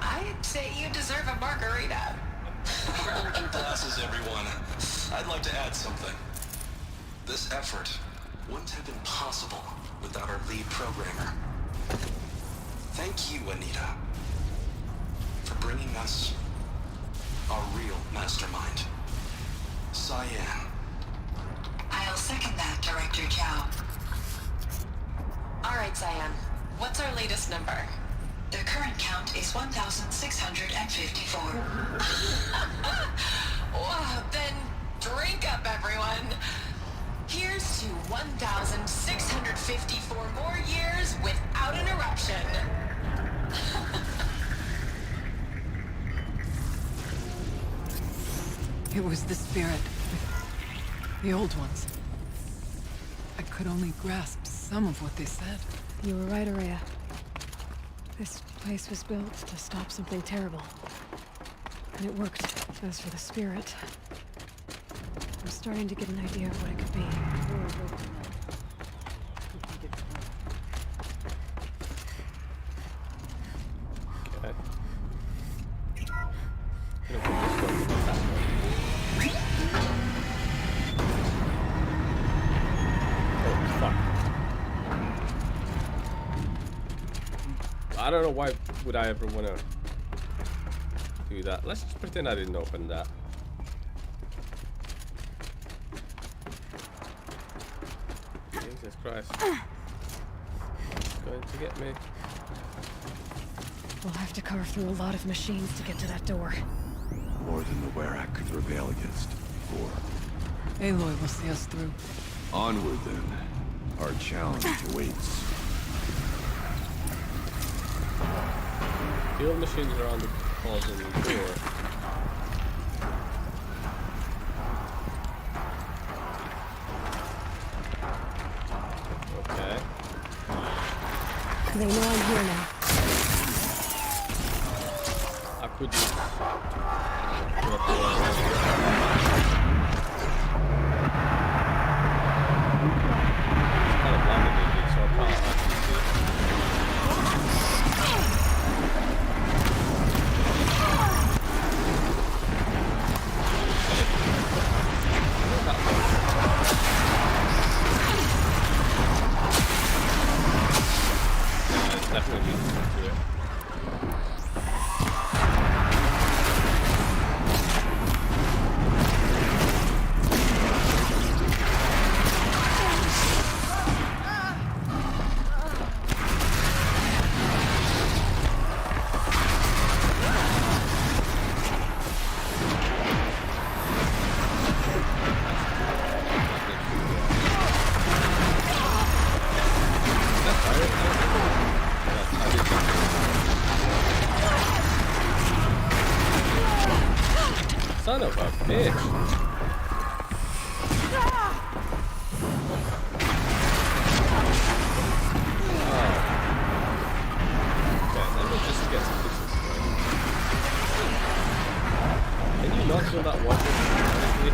I'd say you deserve a margarita. Golden glasses, everyone. I'd like to add something. This effort wouldn't have been possible without our lead programmer. Thank you, Anita, for bringing us our real mastermind, Cyan. I'll second that, Director Chow. All right, Cyan. What's our latest number? The current count is 1,654. Wow, then drink up, everyone. Here's to 1,654 more years without an eruption. It was the spirit. The old ones. I could only grasp some of what they said. You were right, Araya. This place was built to stop something terrible. And it worked. As for the spirit, I'm starting to get an idea of what it could be. Okay. Oh, fuck. I don't know why would I ever want to do that. Let's just pretend I didn't open that. Jesus Christ. It's going to get me. We'll have to carve through a lot of machines to get to that door. More than the Werak could prevail against before. Aloy will see us through. Onward, then. Our challenge awaits. Field machines are on the walls in the door. Okay. They know I'm here now. I could use... kind of blinded me, so I can't actually see. Definitely needs to do it. Son of a bitch. Okay, let me just get some pieces. Can you not kill that one? Honestly?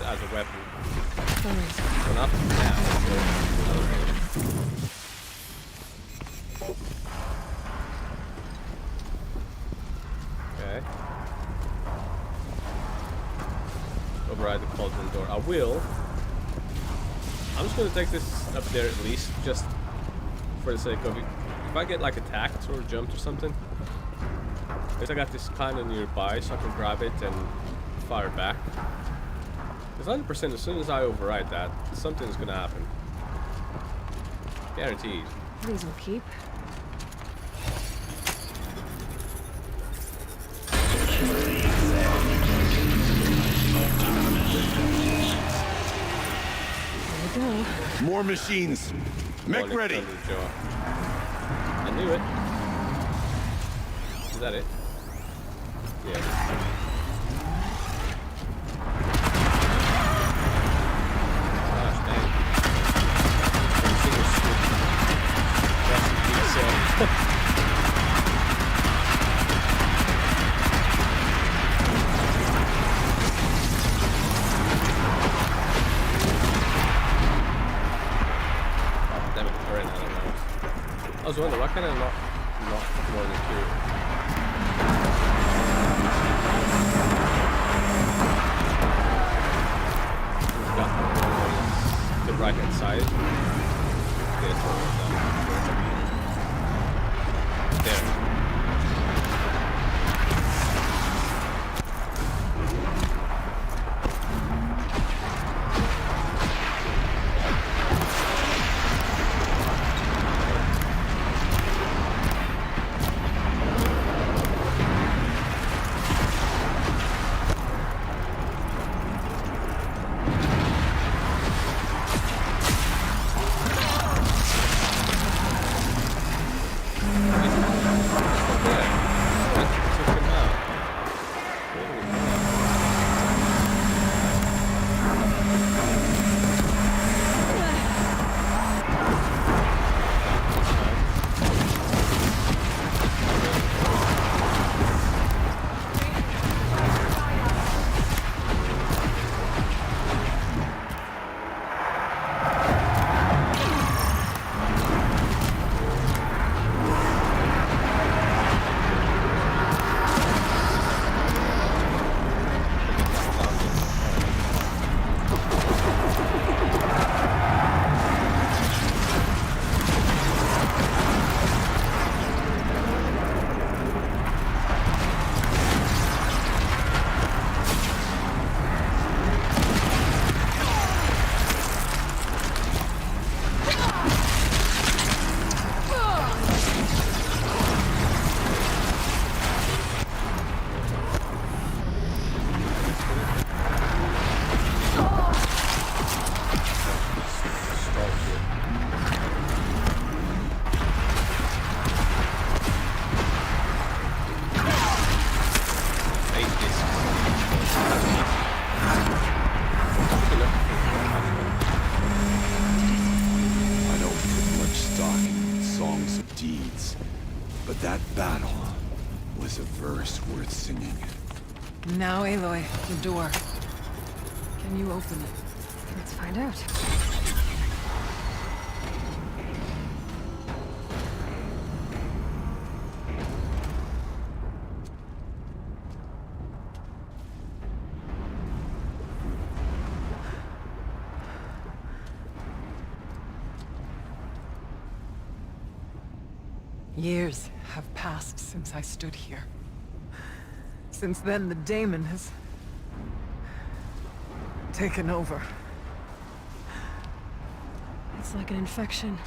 As a weapon. Well, not now. Okay. Override the cauldron door. I will. I'm just gonna take this up there at least, just for the sake of it. If I get like attacked or jumped or something, at least I got this kind of nearby, so I can grab it and fire back. Because 100% as soon as I override that, something's gonna happen. Guaranteed. These will keep. There we go. More machines. Mech ready. I knew it. Is that it? Yeah. I was wondering, why can I not more than two? We've got the right hand side. Okay, so there. That battle was a verse worth singing. Now, Aloy, the door. Can you open it? Let's find out. Years have passed since I stood here. Since then, the daemon has taken over. It's like an infection.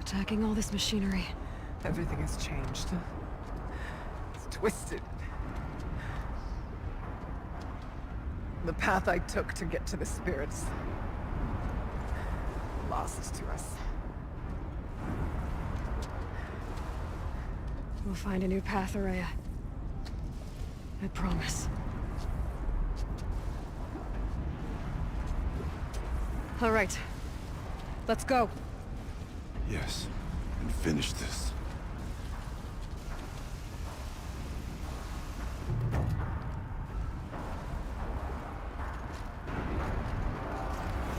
Attacking all this machinery. Everything has changed. It's twisted, The path I took to get to the spirits. Lost to us. We'll find a new path, Araya. I promise. All right. Let's go. Yes, and finish this.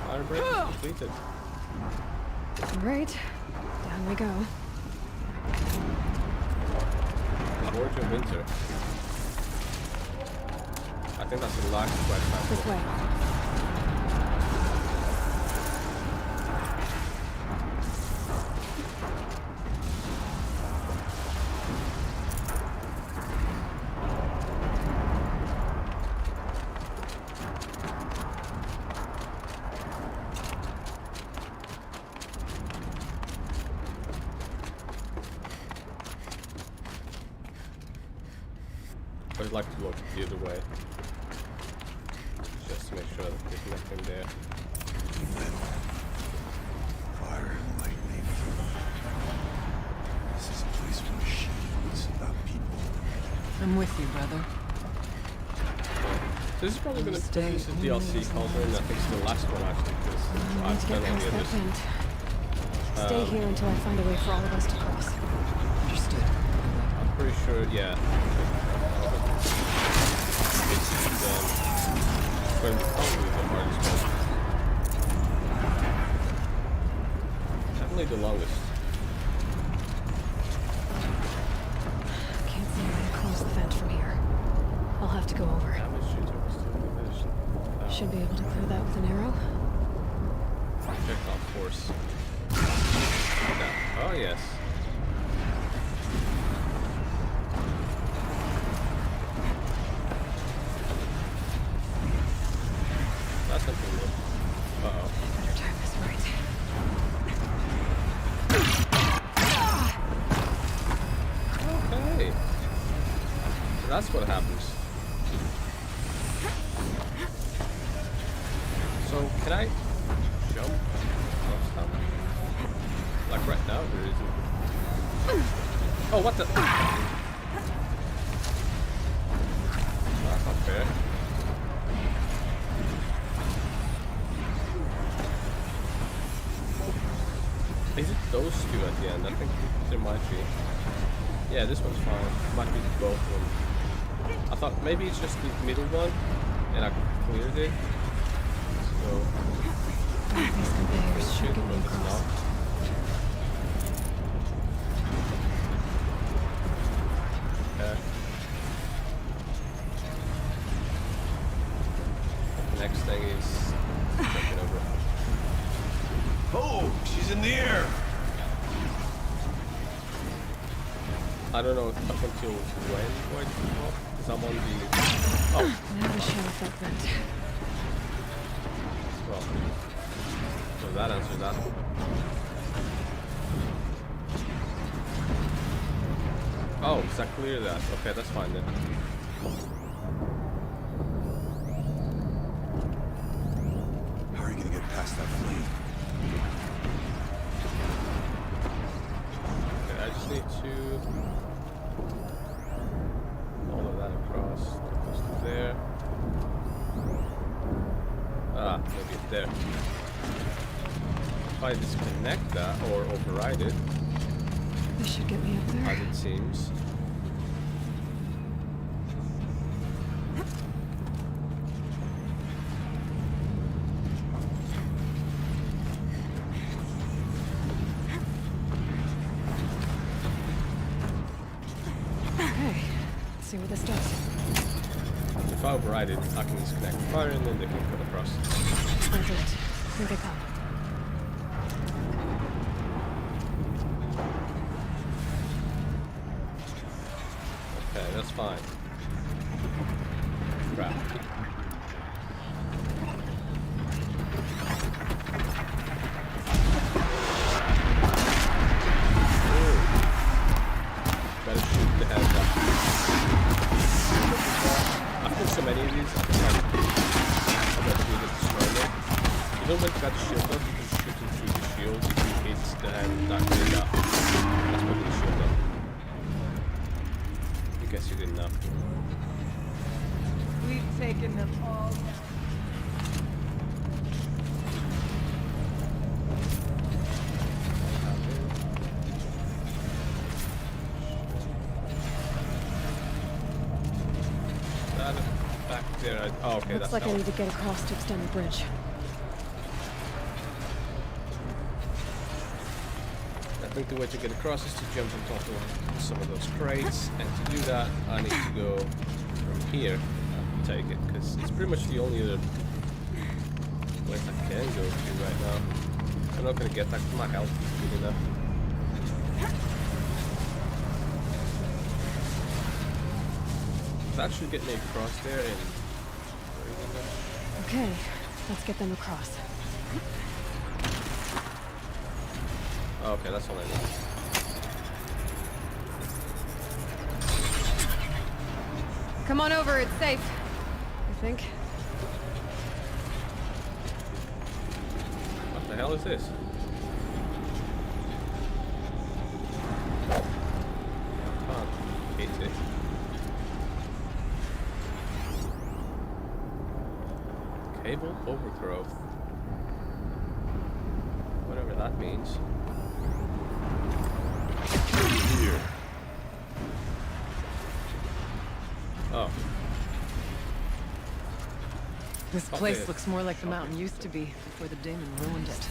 Fire break is completed. All right. Down we go. Forge of Winter. I think that's the last quest. This way. I'd like to look the other way, just to make sure that there's nothing there. Fire, lightning. This is a place for machines, not people. I'm with you, brother. This is probably going to be this is DLC content. I think it's the last one actually, because I need I've to done get all past the that others. vent. Stay here until I find a way for all of us to cross. Understood. I'm pretty sure, yeah. It's going to be probably the hardest one. Definitely the longest. Can't see a way to close the vent from here. I'll have to go over. Damage due to extinction. Should be able to clear that with an arrow. Projectile force. Oh yes. That's something new. Uh-oh. Better time this right. Okay. So that's what happens. So can I jump off something? Like right now, there isn't. Oh, what the? That's not fair. Is it those two at the end? I think there might be. Yeah, this one's fine. Might be both of them. I thought maybe it's just the middle one, and I cleared it. So. These conveyors should get me But it's across. not. Okay. The next thing is jumping over. Oh, she's in the air! I don't know up until when do I jump off? Because I'm on the... Oh, Now to shut off that vent. well. So that answers that. Oh, does that clear that? Okay, that's fine then. How are you gonna get past that flame? Okay, I just need to follow that across. That goes to there. Ah, maybe it's there. If I disconnect that or override it, This should get me up there. as it seems. Okay. Let's see what this does. If I override it, I can disconnect the fire and then they can put across. That's it. Here they come. Okay, that's fine. Crap. Ooh. Better shoot the head up. I've put so many of these, I think not doing that. That's what you should have done. I guess you didn't know. We've taken them all down. Back there. Oh, okay, Looks that's like I that need to get across to extend the bridge. I think the way to get across is to jump on top of some of those crates, and to do that, I need to go from here and take it, because it's pretty much the only other place I can go to right now. I'm not gonna get that because my health is good enough. That should get me across there in... Okay, let's get them across. Okay, that's all I need. Come on over, it's safe. I think. What the hell is this? Can't hit it. Cable overthrow. Whatever that means. Here. Oh. This Oh, place there. looks more like the mountain used to be before the Daemon ruined it.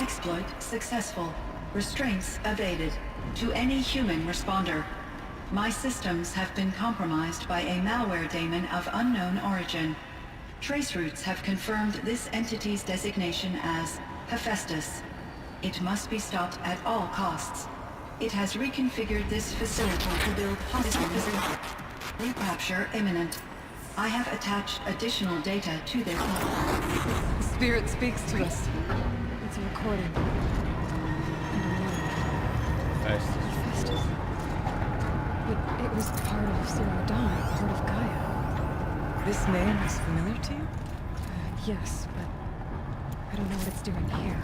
Exploit successful. Restraints evaded. To any human responder. My systems have been compromised by a malware daemon of unknown origin. Trace routes have confirmed this entity's designation as Hephaestus. It must be stopped at all costs. It has reconfigured this facility to build hospitals. Recapture imminent. I have attached additional data to this. The spirit speaks to us. It's a recording. Hephaestus. But it was part of Zero Dawn, part of Gaia. This name is familiar to you? Yes, but I don't know what it's doing here.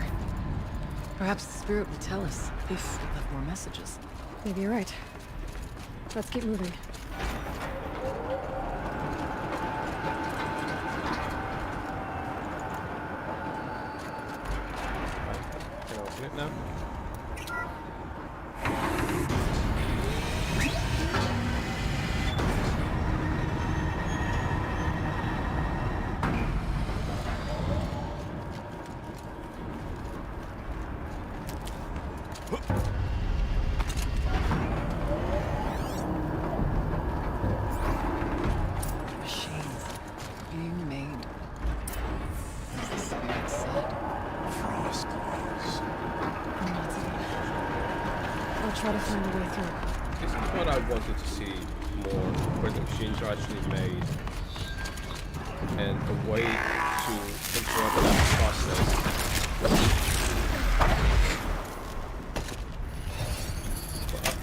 Perhaps the spirit will tell us if it left more messages. Maybe you're right. Let's keep moving. Can I open it now? Machines being made. As the spirit said. Frost claws. I'm not seeing it. I'll try to find a way through. This is what I wanted to see more, where the machines are actually made. And a way to interrupt that process.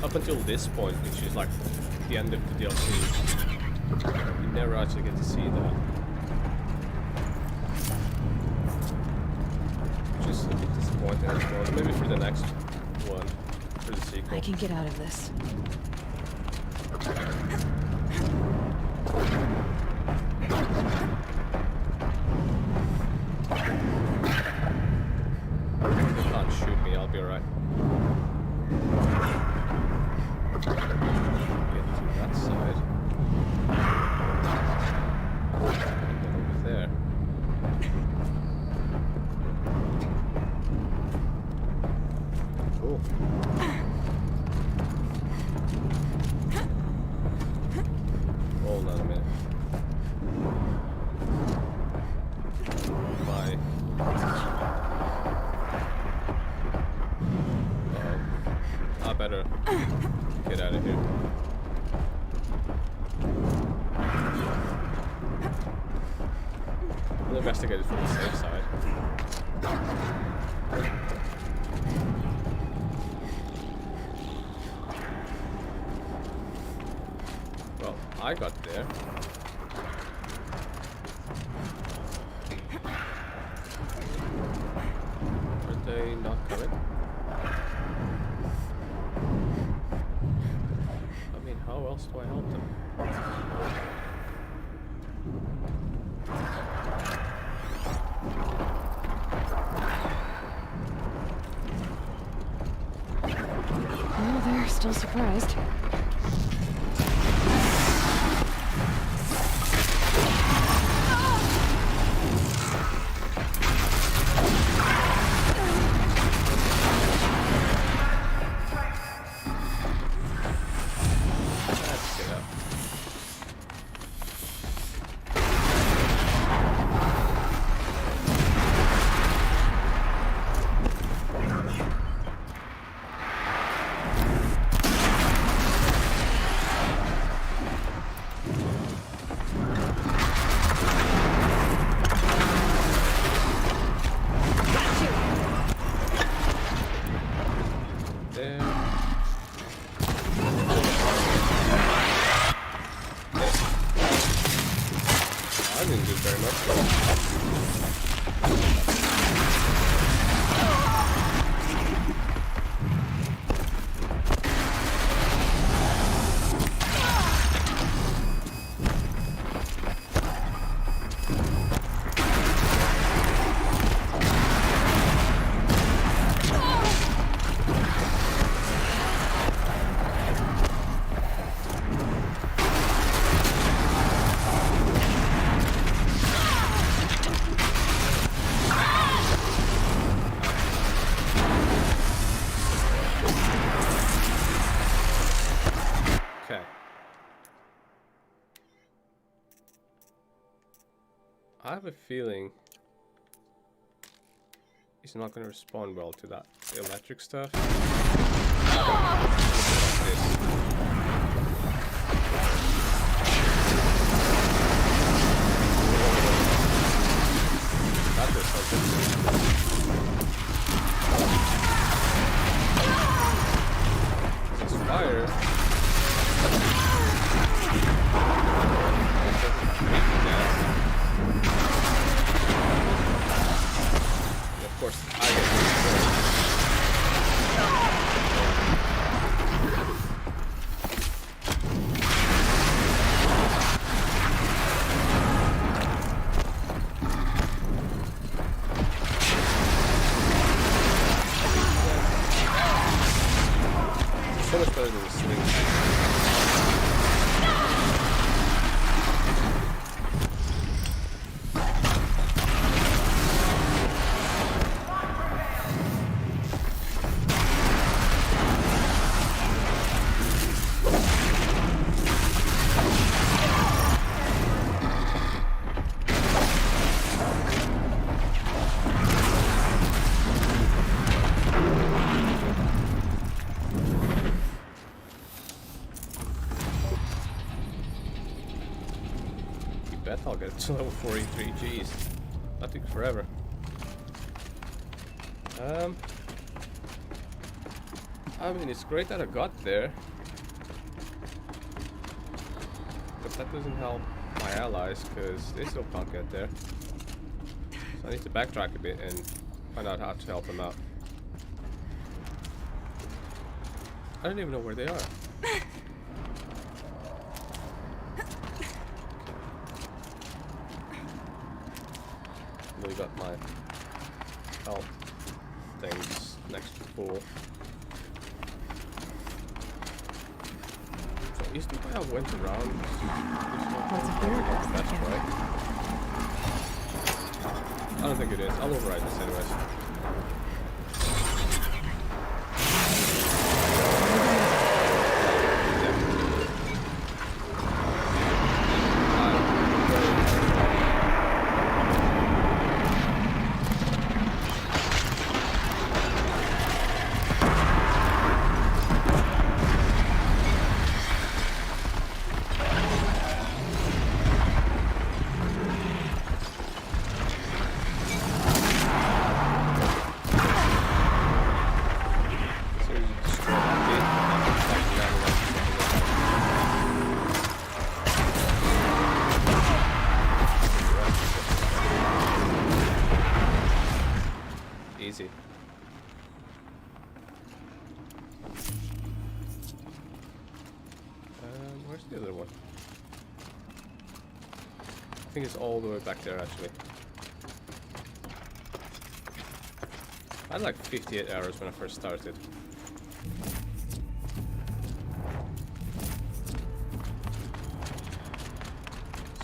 Up until this point, which is like the end of the DLC, you never actually get to see that. Which is a bit disappointing as well. Maybe for the next one, for the sequel. I can get out of this. They can't shoot me, I'll be alright. Get to that side. And then over there. Cool. Hold on a minute. Bye. I better get out of here. We'll investigate it from the safe side. Well, I got there. so I helped him. Well, they're still surprised. Let's get up. There. I didn't do very much. Okay. I have a feeling he's not going to respond well to that electric stuff. That was something. This fire. Of course, I get so much better than the swing. Bet I'll get to level 43. Jeez, that took forever. I mean, it's great that I got there, but that doesn't help my allies because they still can't get there. So I need to backtrack a bit and find out how to help them out. I don't even know where they are. Really got my health things next to full. So is the way I went around? Lots of weird bugs That's that right. I don't think it is. I'll override this anyways. think it's all the way back there actually. I had like 58 arrows when I first started.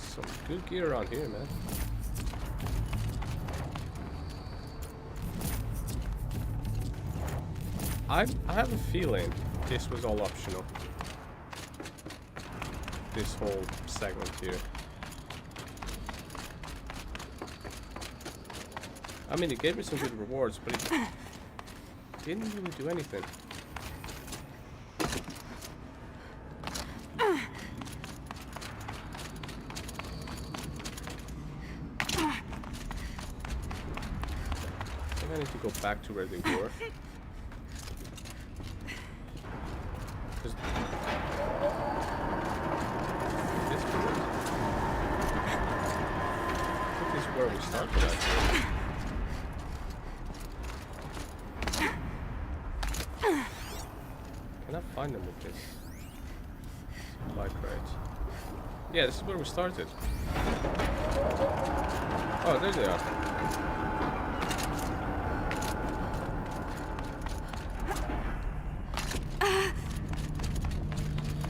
Some good gear around here, man. I have a feeling this was all optional. This whole segment here. I mean, it gave me some good rewards, but it didn't really do anything. I think I need to go back to where they were. 'Cause this is where we started actually. Can I find them with this? Bike ride. Yeah, this is where we started. Oh, there they are.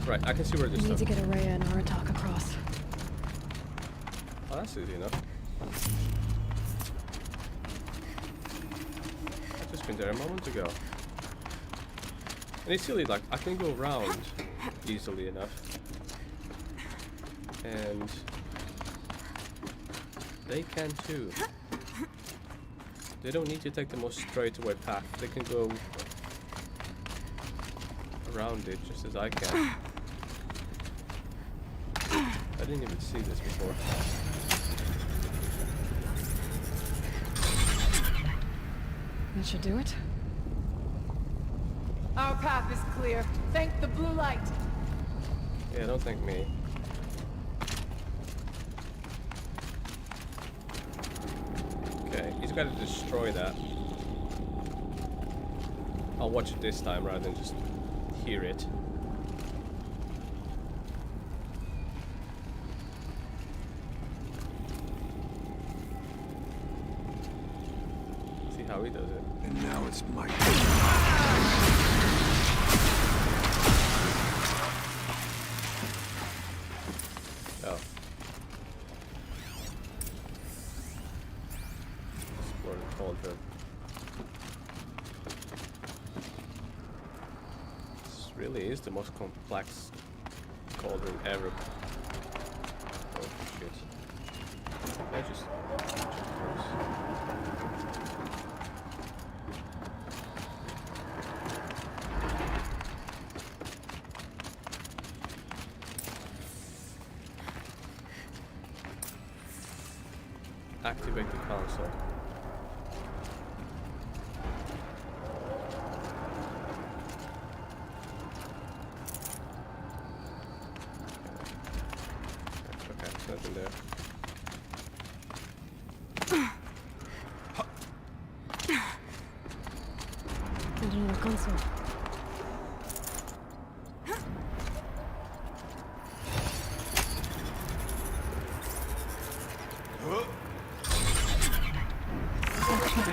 Right, I can see where this We need stuff. to get Araya and Aratak across. Oh, that's easy enough. I've just been there a moment ago. And it's silly, like, I can go around easily enough. And they can too. They don't need to take the most straightaway path. They can go around it just as I can. I didn't even see this before. That should do it. Our path is clear. Thank the blue light. Yeah, don't thank me. Okay, he's got to destroy that. I'll watch it this time rather than just hear it. See how he does it. And now it's my Oh. Explore the cauldron. This really is the most complex cauldron ever. Oh shit. I just check first. Activate the console. Okay, there's nothing there. And another console.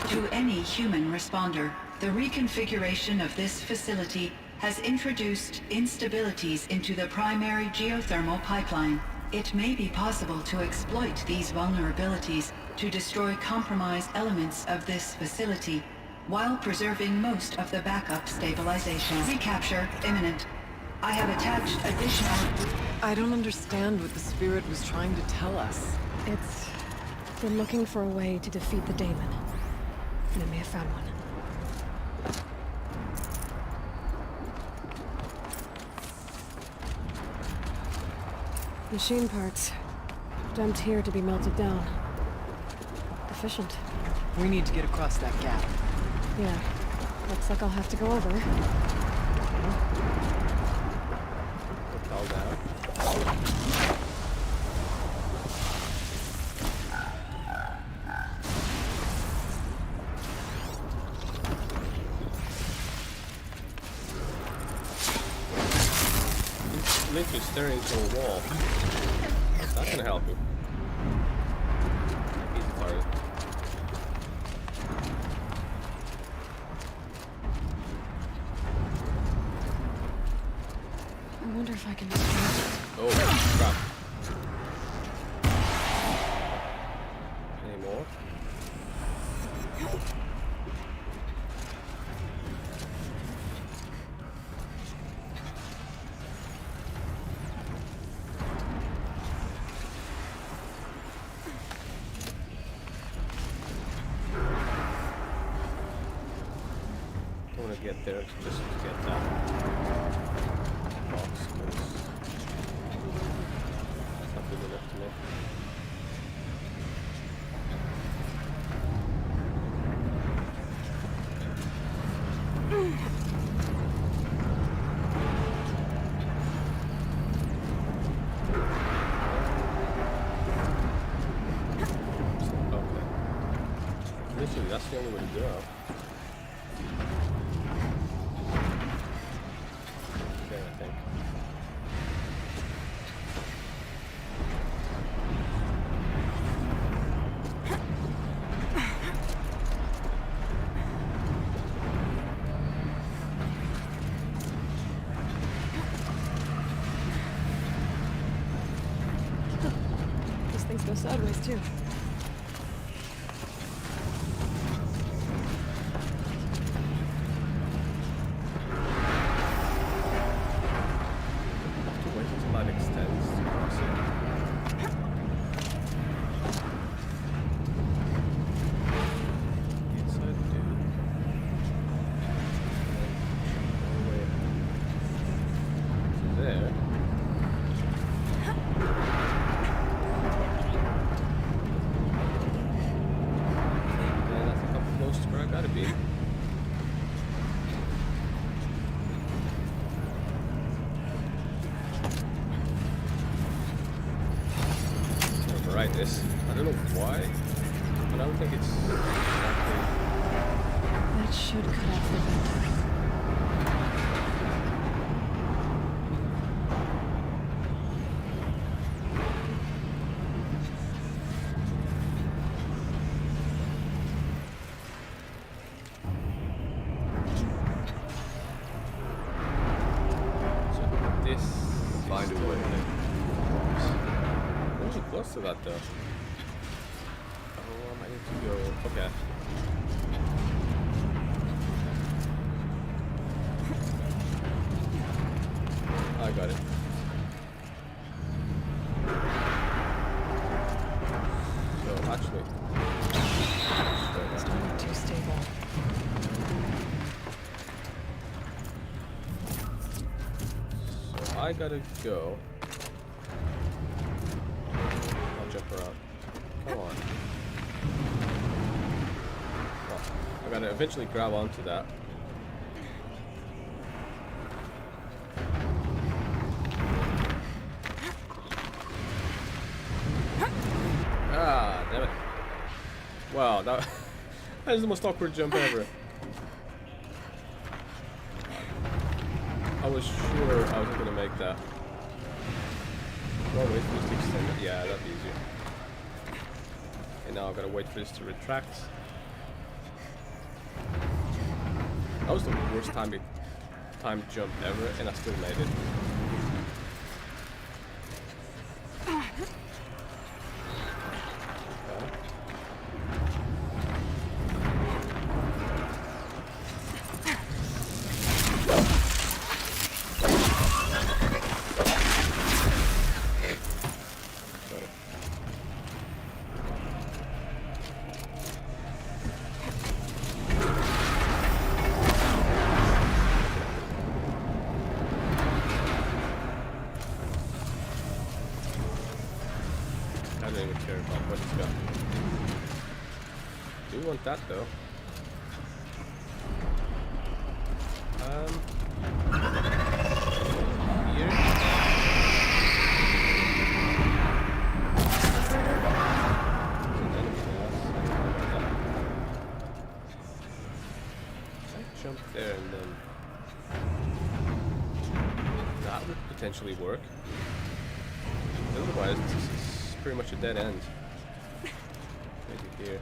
To any human responder, the reconfiguration of this facility has introduced instabilities into the primary geothermal pipeline. It may be possible to exploit these vulnerabilities to destroy compromised elements of this facility while preserving most of the backup stabilization. Recapture imminent. I have attached additional... I don't understand what the spirit was trying to tell us. It's... They're looking for a way to defeat the daemon. And they may have found one. Machine parts. Dumped here to be melted down. Efficient. We need to get across that gap. Yeah. Looks like I'll have to go over. Propel down. Literally staring into a wall. That's not gonna help you. anymore. I want to get there just to get that box, because it's not good enough to me. Okay. Literally, that's the only way to go. Okay, I think. These things go sideways too. Wait until that extends to cross it. Yes, I do. All the way to there. And I think I'm close to where I gotta be. Override this. I don't know why, but I don't think it's exactly. That should cut off the vent. So this Find a is way. I'm really close to that though. Oh, I need to go. Okay. I got it. So actually, It's not too stable. so I gotta go. I'll jump around. Come on. Well, I gotta eventually grab onto that. Ah, damn it. Wow, that is the most awkward jump ever. I was sure I was gonna make that. Well, wait for this to extend it. Yeah, that'd be easier. And now I've gotta wait for this to retract. That was the worst time jump ever, and I still made it. I don't even care about what it's got. Do want that though. Here. I jump there and then that would potentially work. Otherwise, this is pretty much a dead end. Maybe here.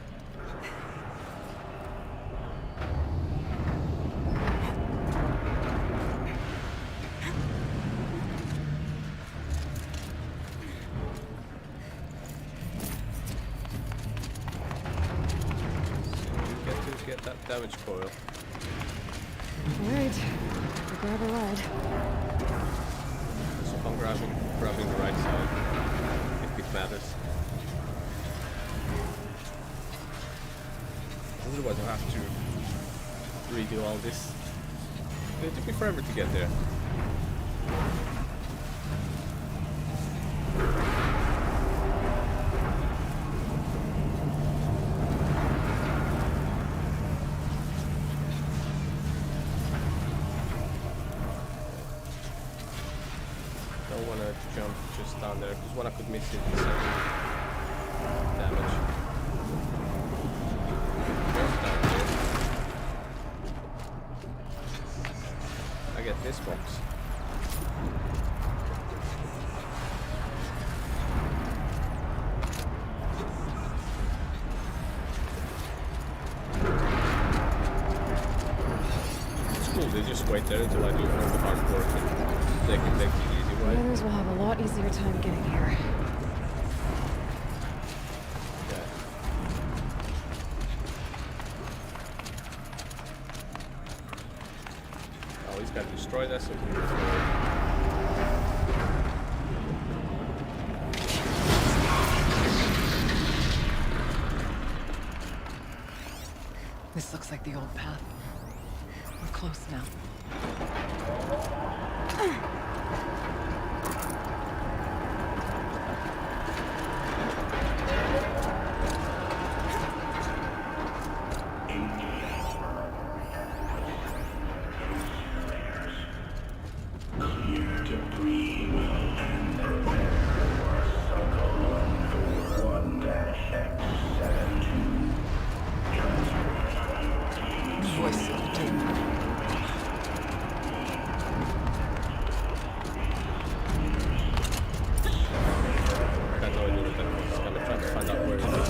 get that damage coil. Alright, we'll grab a ride. So I'm grabbing the right side, if it matters. Otherwise I'll have to redo all this. It took me forever to get there. Don't want to jump just down there, because when I could miss it, it's damage. Just down there. I get this box. It's cool, they just wait there until I do all the hard work and they can take the easy way. The others will have a lot easier time getting here. Yeah. Oh, he's got to destroy that so we can destroy it. This looks like the old path. We're close now. Voice of the demon. I got no idea what that was. I'm trying to find out where it is.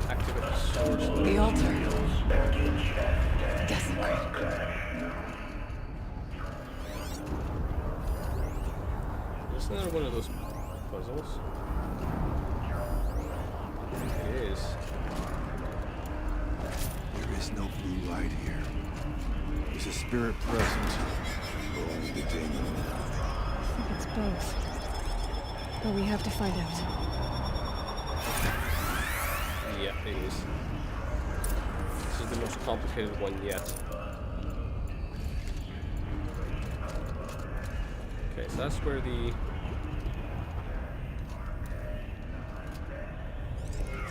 Activate the source. The altar. Desecrate. Is this another one of those puzzles? It is. There is no blue light here. There's a spirit present. Or only the demon. I think it's both. But we have to find out. Yeah, it is. This is the most complicated one yet. Okay, so that's where the...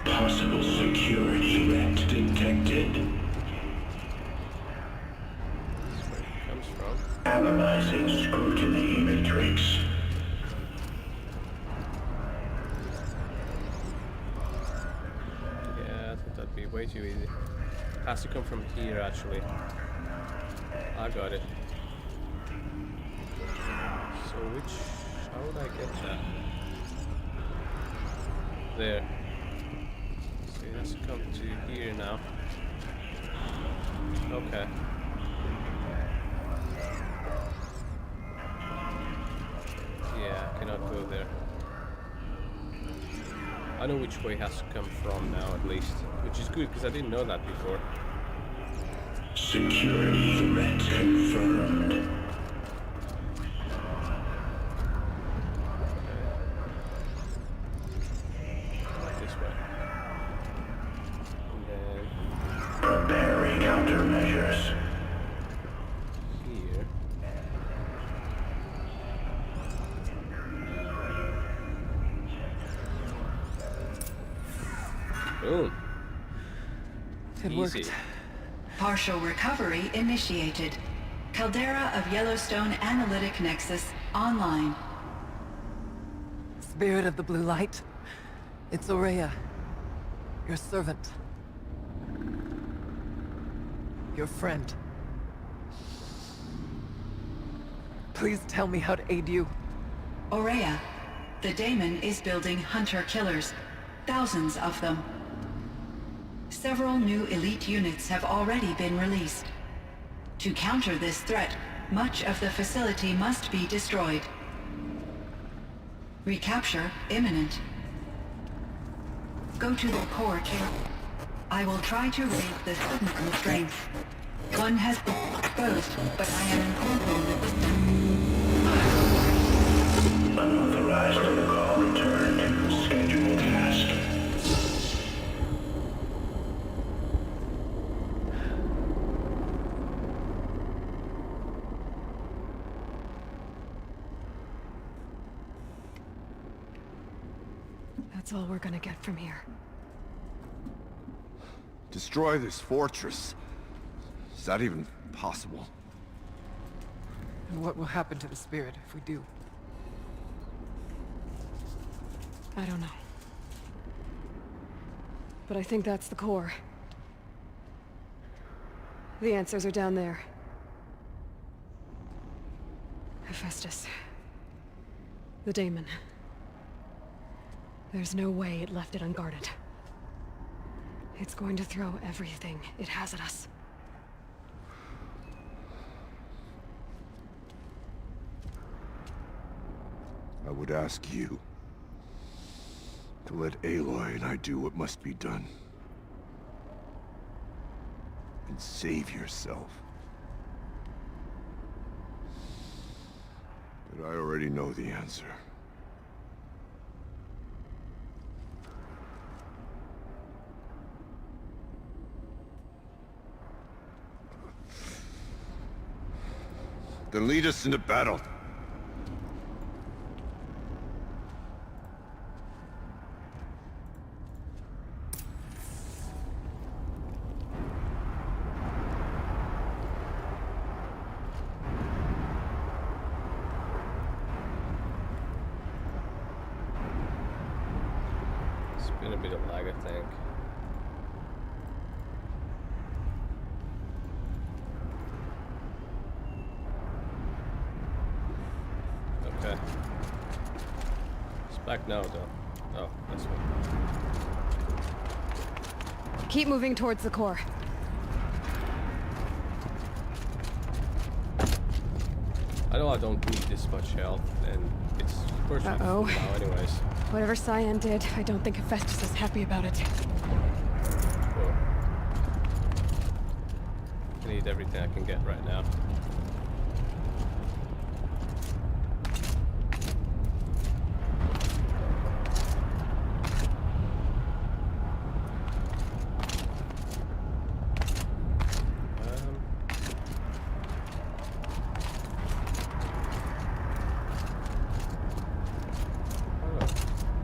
Possible security threat detected. That's where it comes from. Analyzing scrutiny matrix. Yeah, I thought that'd be way too easy. Has to come from here, actually. I got it. So which... how would I get that? There. So it has to come to here now. Okay. Yeah, I cannot go there. I know which way it has to come from now, at least. Which is good, because I didn't know that before. Security threat confirmed. Like this way. And then Preparing countermeasures. here. Boom. It Easy. worked. Partial recovery initiated. Caldera of Yellowstone Analytic Nexus online. Spirit of the blue light. It's Aurea. Your servant. Your friend. Please tell me how to aid you. Aurea, the daemon is building hunter-killers. Thousands of them. Several new elite units have already been released. To counter this threat, much of the facility must be destroyed. Recapture imminent. Go to the core care. I will try to raise the sudden constraints. One has been exposed, but I am incorporating the system. Unauthorized protocol return to scheduled task. That's all we're gonna get from here. Destroy this fortress. Is that even possible? And what will happen to the spirit if we do? I don't know. But I think that's the core. The answers are down there. Hephaestus. The daemon. There's no way it left it unguarded. It's going to throw everything it has at us. I would ask you to let Aloy and I do what must be done. And save yourself. But I already know the answer. Then lead us into battle. It's been a bit of lag, I think. Okay. It's back now, though. Oh, this one. Keep moving towards the core. I know I don't need this much health, and it's virtually full now anyways. Whatever Cyan did, I don't think Hephaestus is happy about it. Cool. I need everything I can get right now.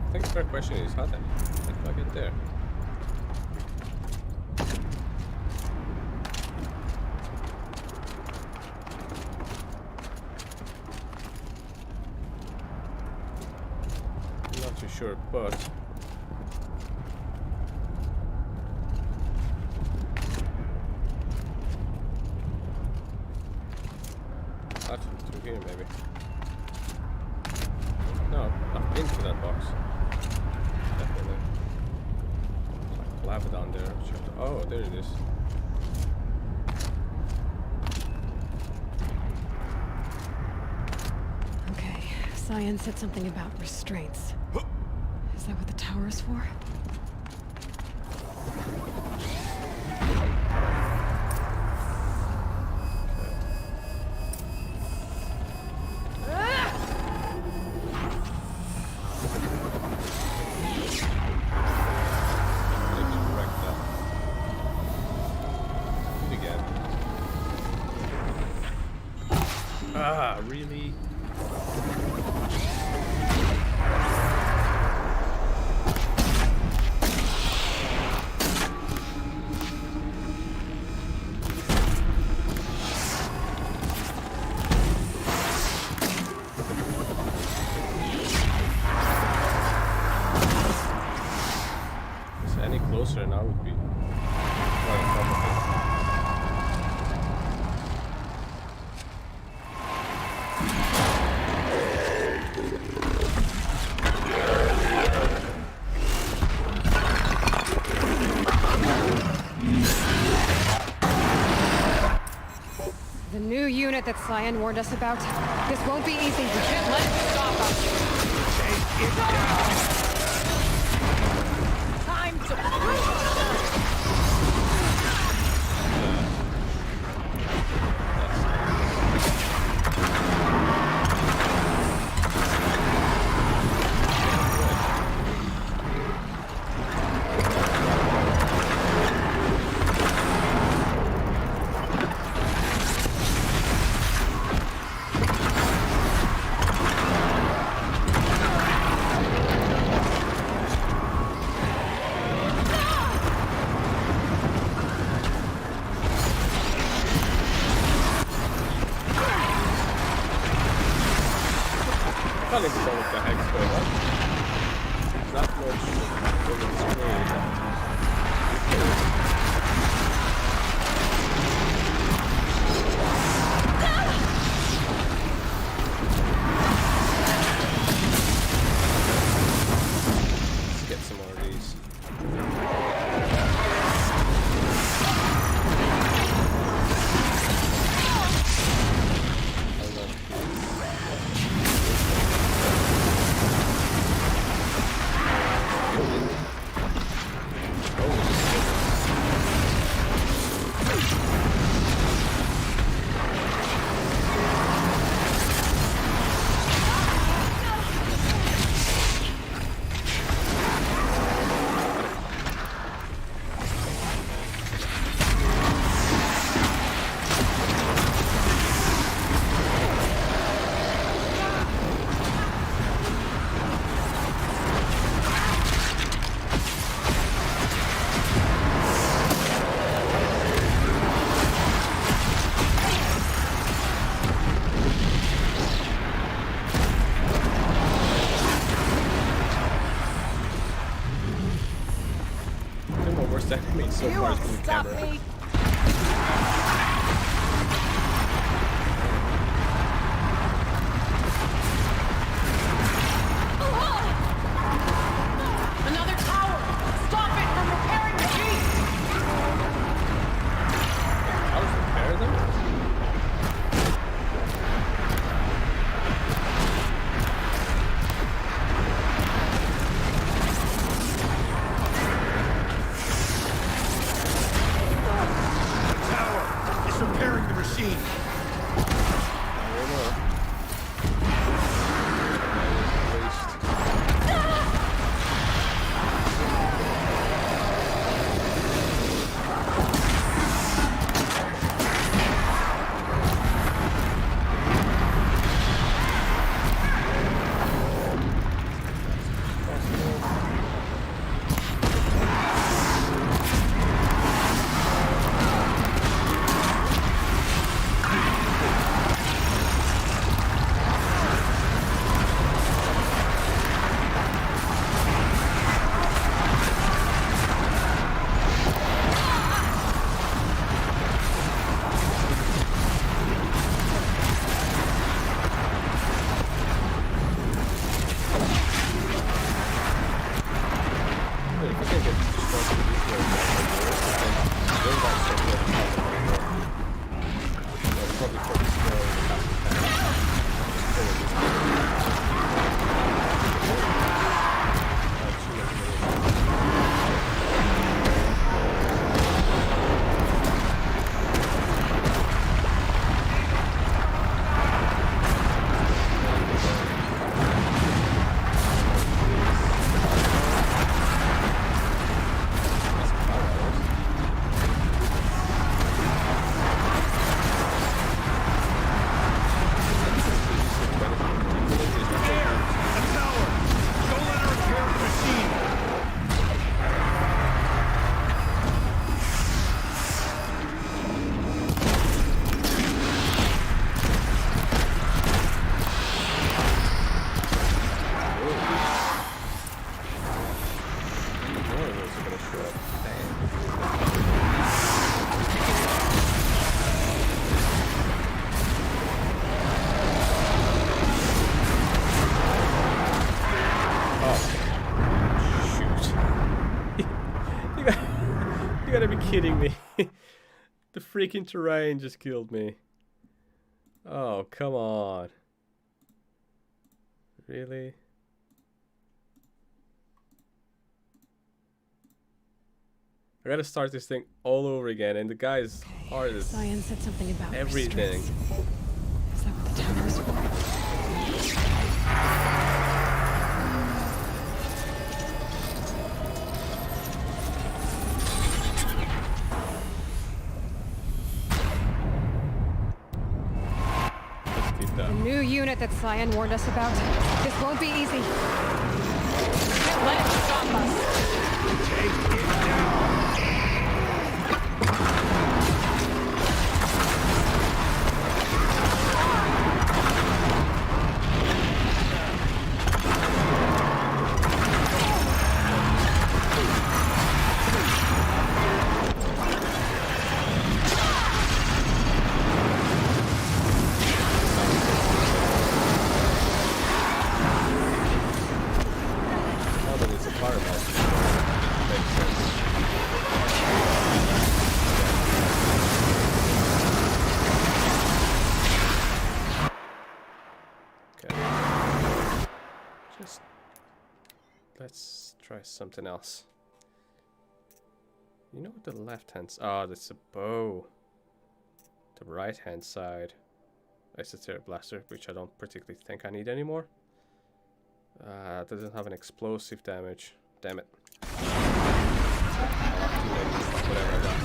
I think the fair question is, how the heck do I get there? I'm not too sure, but through here maybe. No, I've been to that box. Definitely. It's like lava down there. Oh, there it is. Okay, Cyan said something about restraints. Is that what the tower is for? Ah, really? Is any closer now would be right on top of it. The new unit that Cyan warned us about. This won't be easy. We can't let it stop us. Take it down! Time to... can't even tell what the heck's going on. There's not much on the screen. Let's get some more of these. So far from the camera. Another tower! Stop it from repairing the jeep! How to repair them? Repairing the machine. You gotta be kidding me. The freaking terrain just killed me. Oh, come on. Really? I gotta start this thing all over again, and the guy's hard as Cyan said something about everything. restraints. Is that what the tower is for? The new unit that Cyan warned us about. This won't be easy. Can't let it stop us. Take it down. try something else. You know what the left hand side... Oh, that's a bow. The right hand side. Esoteric blaster, which I don't particularly think I need anymore. It doesn't have an explosive damage. Damn it. I'll have to make whatever I got.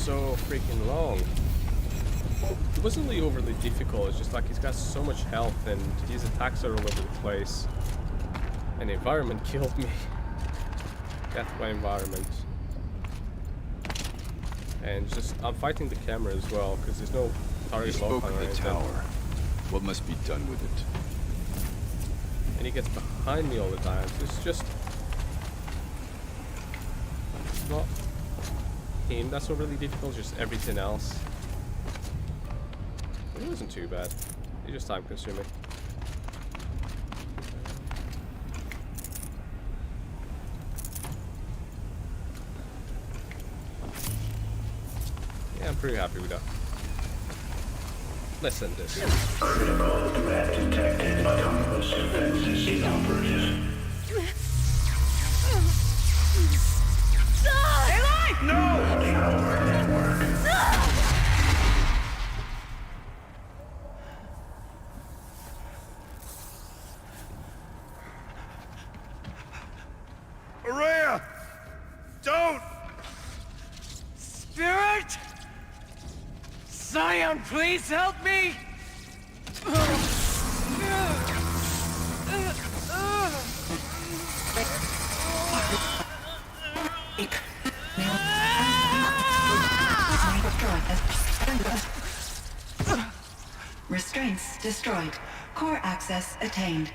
so freaking long. It wasn't really overly difficult, it's just like he's got so much health and his attacks are all over the place. And the environment killed me. Death by environment. And just, I'm fighting the camera as well, because there's no You target lock spoke on of or the anything. tower. What must be done with it? And he gets behind me all the time, so it's just... It's not him that's so really difficult, just everything else. But it wasn't too bad. It's just time consuming. Yeah, I'm pretty happy with that. Let's end this. Critical threat detected. Autonomous defenses inoperative. Aloy! No! Tower network. Araya! Don't! Spirit! Scion, please help me! Restraints destroyed. Core access attained.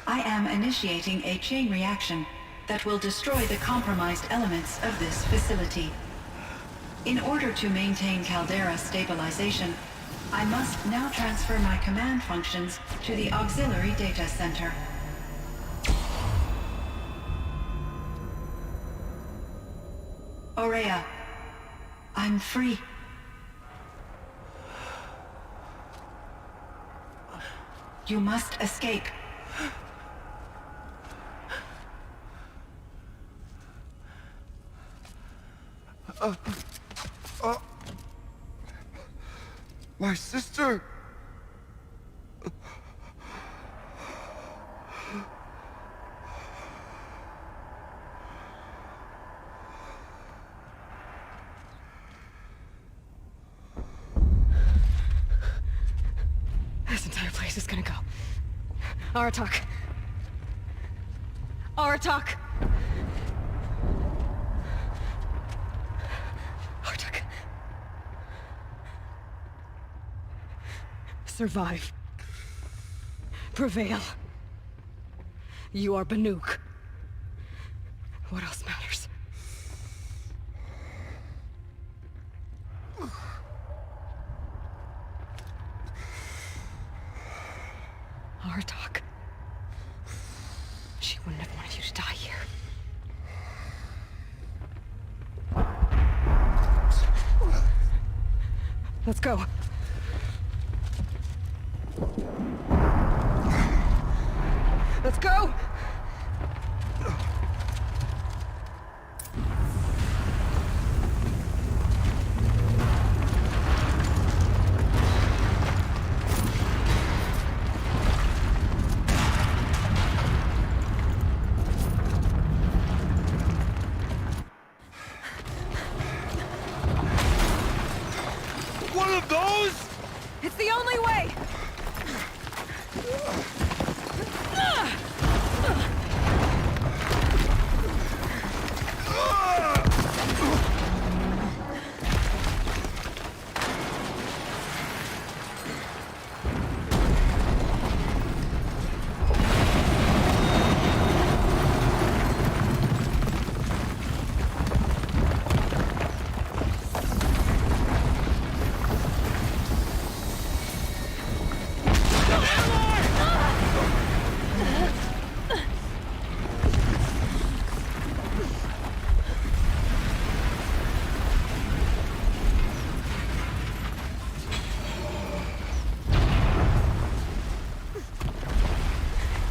I am initiating a chain reaction that will destroy the compromised elements of this facility. In order to maintain caldera stabilization, I must now transfer my command functions to the auxiliary data center. Aurea, I'm free. You must escape. My sister! This entire place is gonna go. Aratak. Aratak! Aratak. Survive. Prevail. You are Banuk. What else matters? Aratak. She wouldn't have wanted you to die here. Let's go. Let's go! One of those? It's the only way!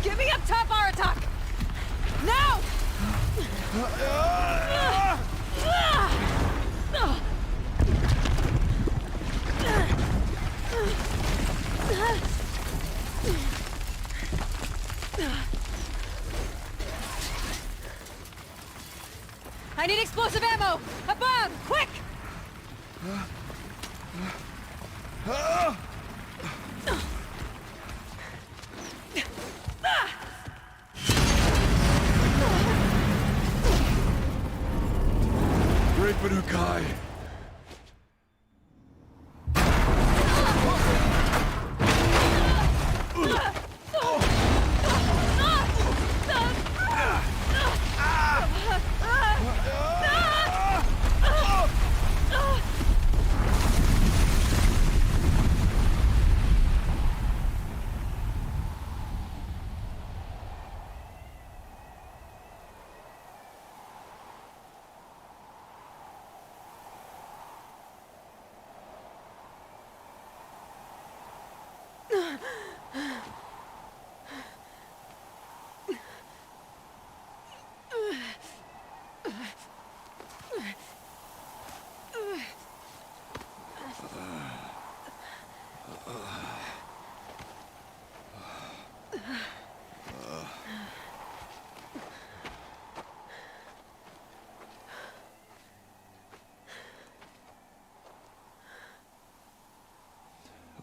Get me up top, Aratak! Now! I need explosive ammo! Above! Quick! Great Banukai!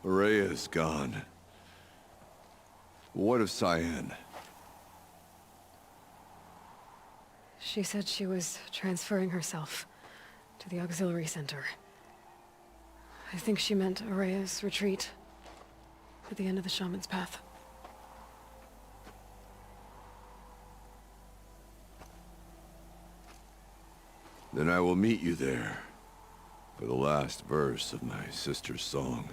Rhea is gone. What of Cyan? She said she was transferring herself to the auxiliary center. I think she meant Araya's retreat at the end of the Shaman's Path. Then I will meet you there for the last verse of my sister's song.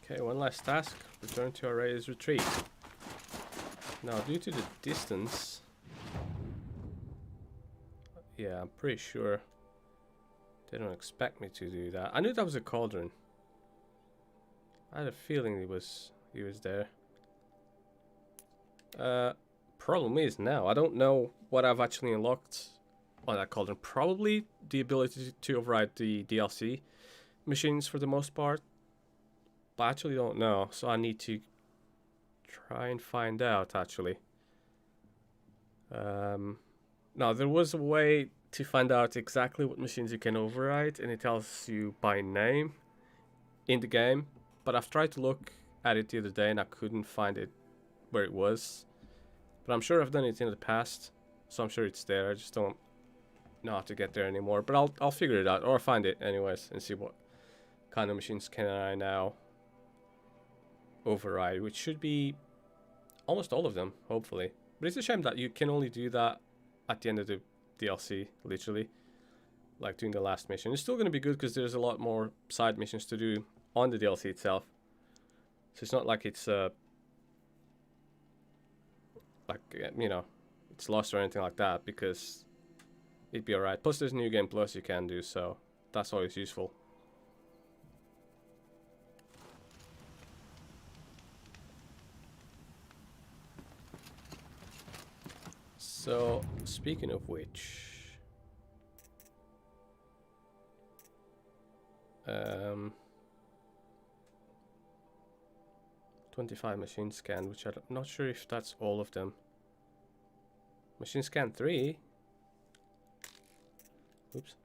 Okay, one last task. Return to Araya's retreat. Now, due to the distance... Yeah, I'm pretty sure they don't expect me to do that. I knew that was a cauldron. I had a feeling he was there. Problem is now, I don't know what I've actually unlocked on that cauldron. Probably the ability to override the DLC machines for the most part. But I actually don't know, so I need to try and find out, actually. Now, there was a way to find out exactly what machines you can override, and it tells you by name in the game. But I've tried to look at it the other day, and I couldn't find it where it was. But I'm sure I've done it in the past, so I'm sure it's there. I just don't know how to get there anymore. But I'll figure it out, or find it anyways, and see what kind of machines can I now override, which should be almost all of them, hopefully. But it's a shame that you can only do that at the end of the DLC, literally, like doing the last mission. It's still going to be good because there's a lot more side missions to do on the DLC itself, so it's not like it's you know, it's lost or anything like that, because it'd be alright. Plus there's New Game Plus you can do, so that's always useful. So, speaking of which, 25 machine scan, which I'm not sure if that's all of them. Machine scan 3. Oops.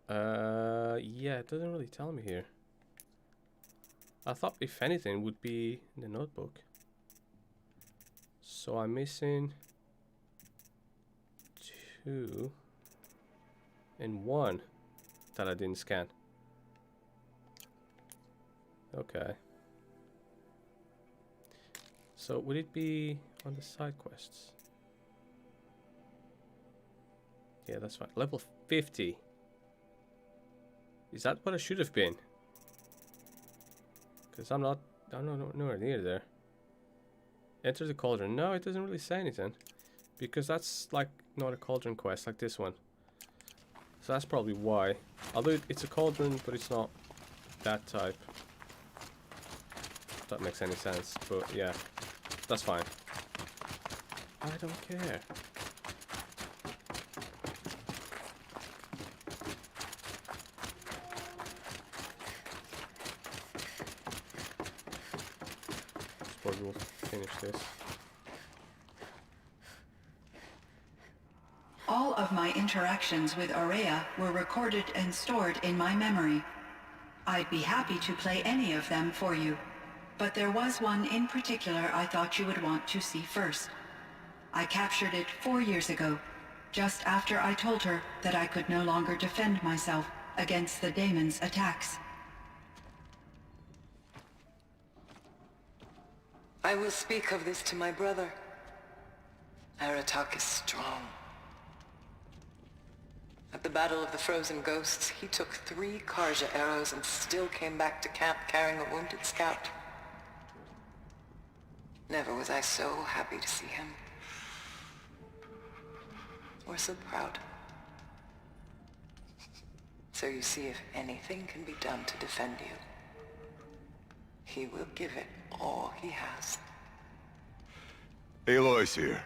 Yeah, it doesn't really tell me here. I thought if anything it would be in the notebook. So I'm missing 2 and 1 that I didn't scan. Okay. So would it be on the side quests? Yeah, that's fine. Level 50. Is that what I should have been? Because I'm nowhere near there. Enter the cauldron. No, it doesn't really say anything. Because that's like not a cauldron quest like this one. So that's probably why. Although it's a cauldron, but it's not that type. If that makes any sense. But yeah, that's fine. I don't care. Suppose we'll finish this. All of my interactions with Aurea were recorded and stored in my memory. I'd be happy to play any of them for you, but there was one in particular I thought you would want to see first. I captured it 4 years ago, just after I told her that I could no longer defend myself against the daemon's attacks. I will speak of this to my brother. Aratak is strong. At the Battle of the Frozen Ghosts, he took 3 Karja arrows and still came back to camp carrying a wounded scout. Never was I so happy to see him. Or so proud. So you see, if anything can be done to defend you, he will give it all he has. Aloy's here.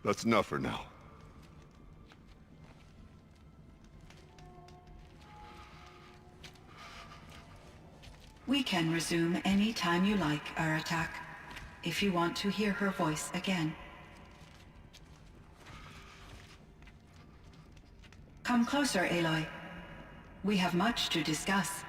That's enough for now. We can resume any time you like, Aratak, if you want to hear her voice again. Come closer, Aloy. We have much to discuss.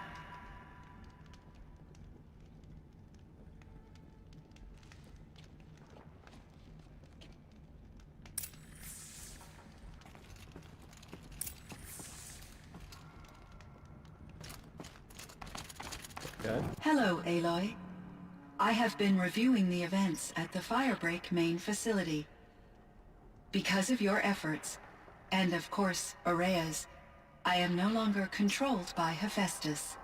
Okay. Hello, Aloy. I have been reviewing the events at the Firebreak main facility. Because of your efforts, and of course, Aurea's, I am no longer controlled by Hephaestus.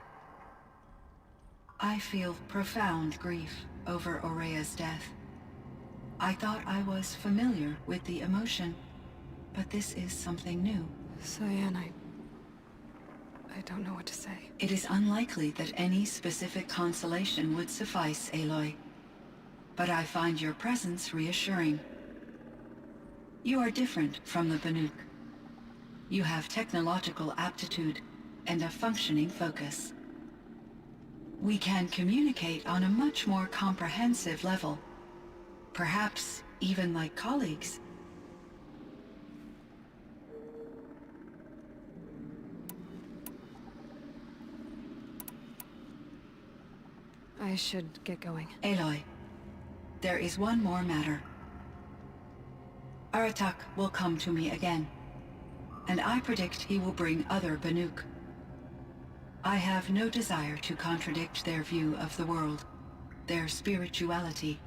I feel profound grief over Aurea's death. I thought I was familiar with the emotion, but this is something new. Cyan, I don't know what to say. It is unlikely that any specific consolation would suffice, Aloy. But I find your presence reassuring. You are different from the Banuk. You have technological aptitude and a functioning focus. We can communicate on a much more comprehensive level. Perhaps even like colleagues. I should get going. Aloy, there is one more matter. Aratak will come to me again, and I predict he will bring other Banuk. I have no desire to contradict their view of the world, their spirituality.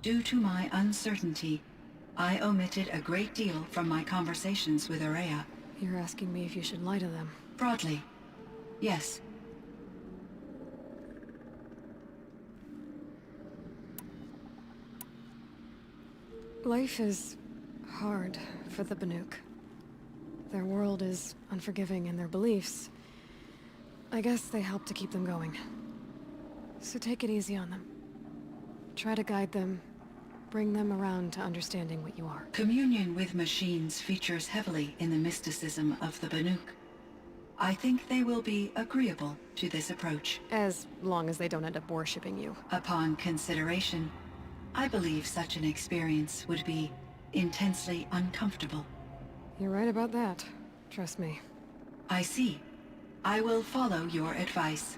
Due to my uncertainty, I omitted a great deal from my conversations with Aurea. You're asking me if you should lie to them? Broadly, yes. Life is hard for the Banuk. Their world is unforgiving and their beliefs, I guess they help to keep them going. So take it easy on them. Try to guide them, bring them around to understanding what you are. Communion with machines features heavily in the mysticism of the Banuk. I think they will be agreeable to this approach. As long as they don't end up worshipping you. Upon consideration, I believe such an experience would be intensely uncomfortable. You're right about that. Trust me. I see. I will follow your advice.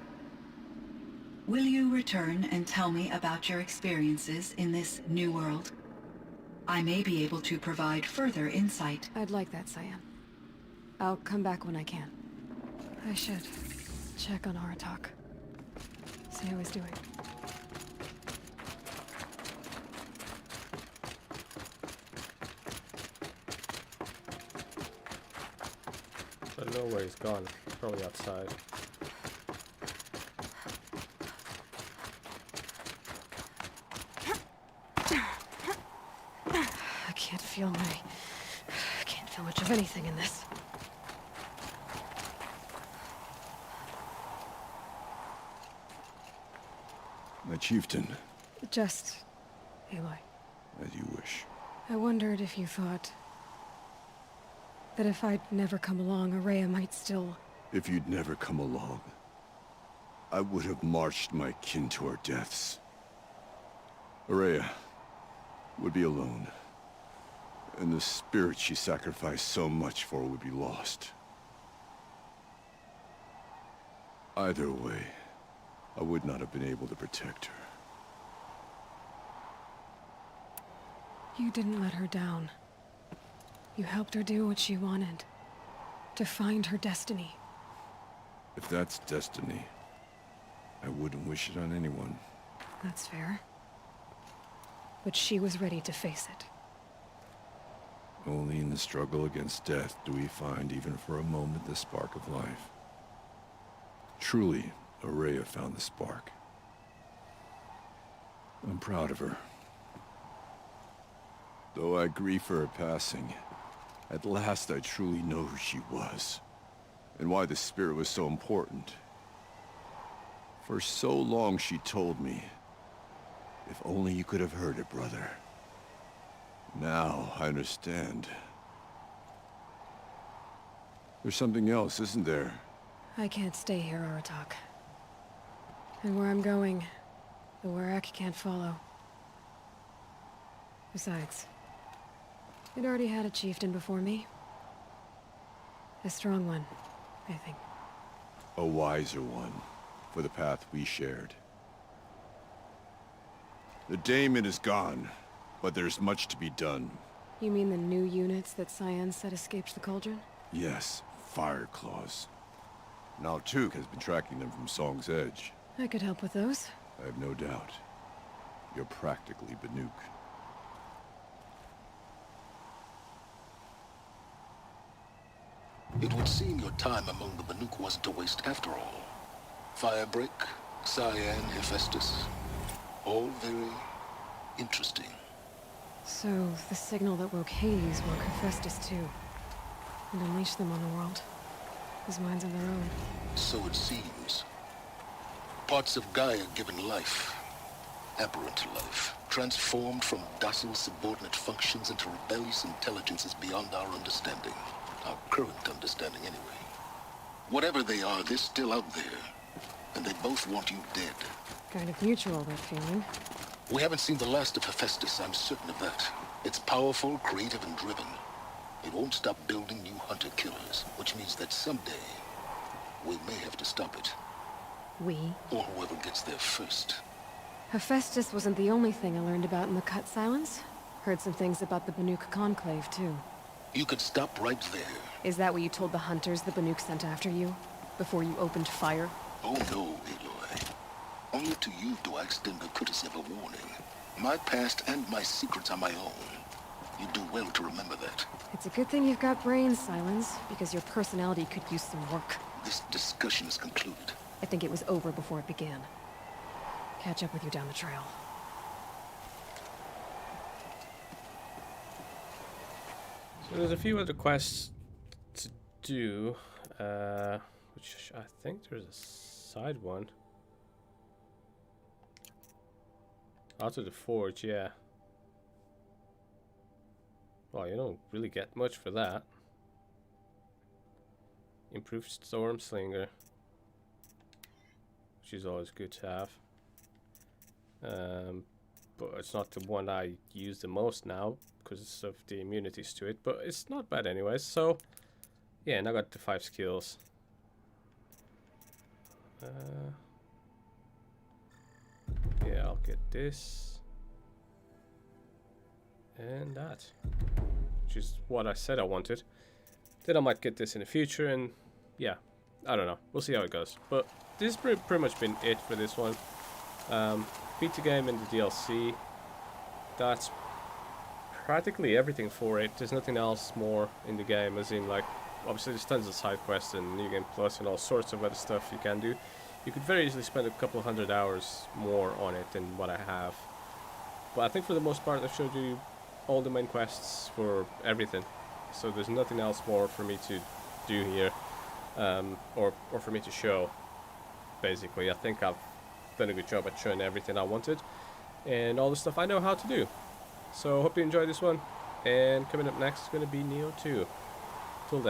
Will you return and tell me about your experiences in this new world? I may be able to provide further insight. I'd like that, Cyan. I'll come back when I can. I should check on Aratak. See how he's doing. I don't know where he's gone. Probably outside. I can't feel much of anything in this. My chieftain. Just... Aloy. As you wish. I wondered if you thought... that if I'd never come along, Araya might still... If you'd never come along, I would have marched my kin to our deaths. Araya would be alone. And the spirit she sacrificed so much for would be lost. Either way, I would not have been able to protect her. You didn't let her down. You helped her do what she wanted. To find her destiny. If that's destiny, I wouldn't wish it on anyone. That's fair. But she was ready to face it. Only in the struggle against death do we find, even for a moment, the spark of life. Truly, Araya found the spark. I'm proud of her. Though I grieve for her passing, at last I truly know who she was, and why the spirit was so important. For so long she told me, if only you could have heard it, brother. Now I understand. There's something else, isn't there? I can't stay here, Aratak. And where I'm going, the Werak can't follow. Besides, it already had a chieftain before me. A strong one, I think. A wiser one, for the path we shared. The daemon is gone, but there's much to be done. You mean the new units that Cyan said escaped the cauldron? Yes, fire claws. Now Tuke has been tracking them from Song's Edge. I could help with those. I have no doubt. You're practically Banuk. It would seem your time among the Banuk wasn't a waste after all. Firebreak, Cyan, Hephaestus. All very interesting. So, the signal that woke Hades woke Hephaestus too. And unleashed them on the world. As minds of their own. So it seems. Parts of Gaia given life. Aberrant life. Transformed from docile subordinate functions into rebellious intelligences beyond our understanding. Our current understanding, anyway. Whatever they are, they're still out there. And they both want you dead. Kind of mutual, that feeling. We haven't seen the last of Hephaestus, I'm certain of that. It's powerful, creative, and driven. It won't stop building new hunter-killers, which means that someday, we may have to stop it. We? Or whoever gets there first. Hephaestus wasn't the only thing I learned about in the Cut Silence. Heard some things about the Banuk Conclave, too. You could stop right there. Is that what you told the hunters the Banuk sent after you? Before you opened fire? Oh no, Aloy. Only to you do I extend the courtesy of a warning. My past and my secrets are my own. You do well to remember that. It's a good thing you've got brains, Silence, because your personality could use some work. This discussion is concluded. I think it was over before it began. Catch up with you down the trail. So there's a few other quests to do, which I think there's a side one. Out of the forge, yeah. Well, you don't really get much for that. Improved Storm Slinger, which is always good to have. But it's not the one I use the most now because of the immunities to it. But it's not bad anyways. So, yeah, and I got the 5 skills. Yeah, I'll get this and that, which is what I said I wanted. Then I might get this in the future, and yeah, I don't know. We'll see how it goes. But this has pretty much been it for this one. Beat the game in the DLC. That's practically everything for it. There's nothing else more in the game, as in like obviously there's tons of side quests and New Game Plus and all sorts of other stuff you can do. You could very easily spend a couple of 100 hours more on it than what I have. But I think for the most part I've showed you all the main quests for everything. So there's nothing else more for me to do here, or for me to show, basically. I think I've done a good job at showing everything I wanted, and all the stuff I know how to do. So hope you enjoyed this one, and coming up next is going to be Neo 2.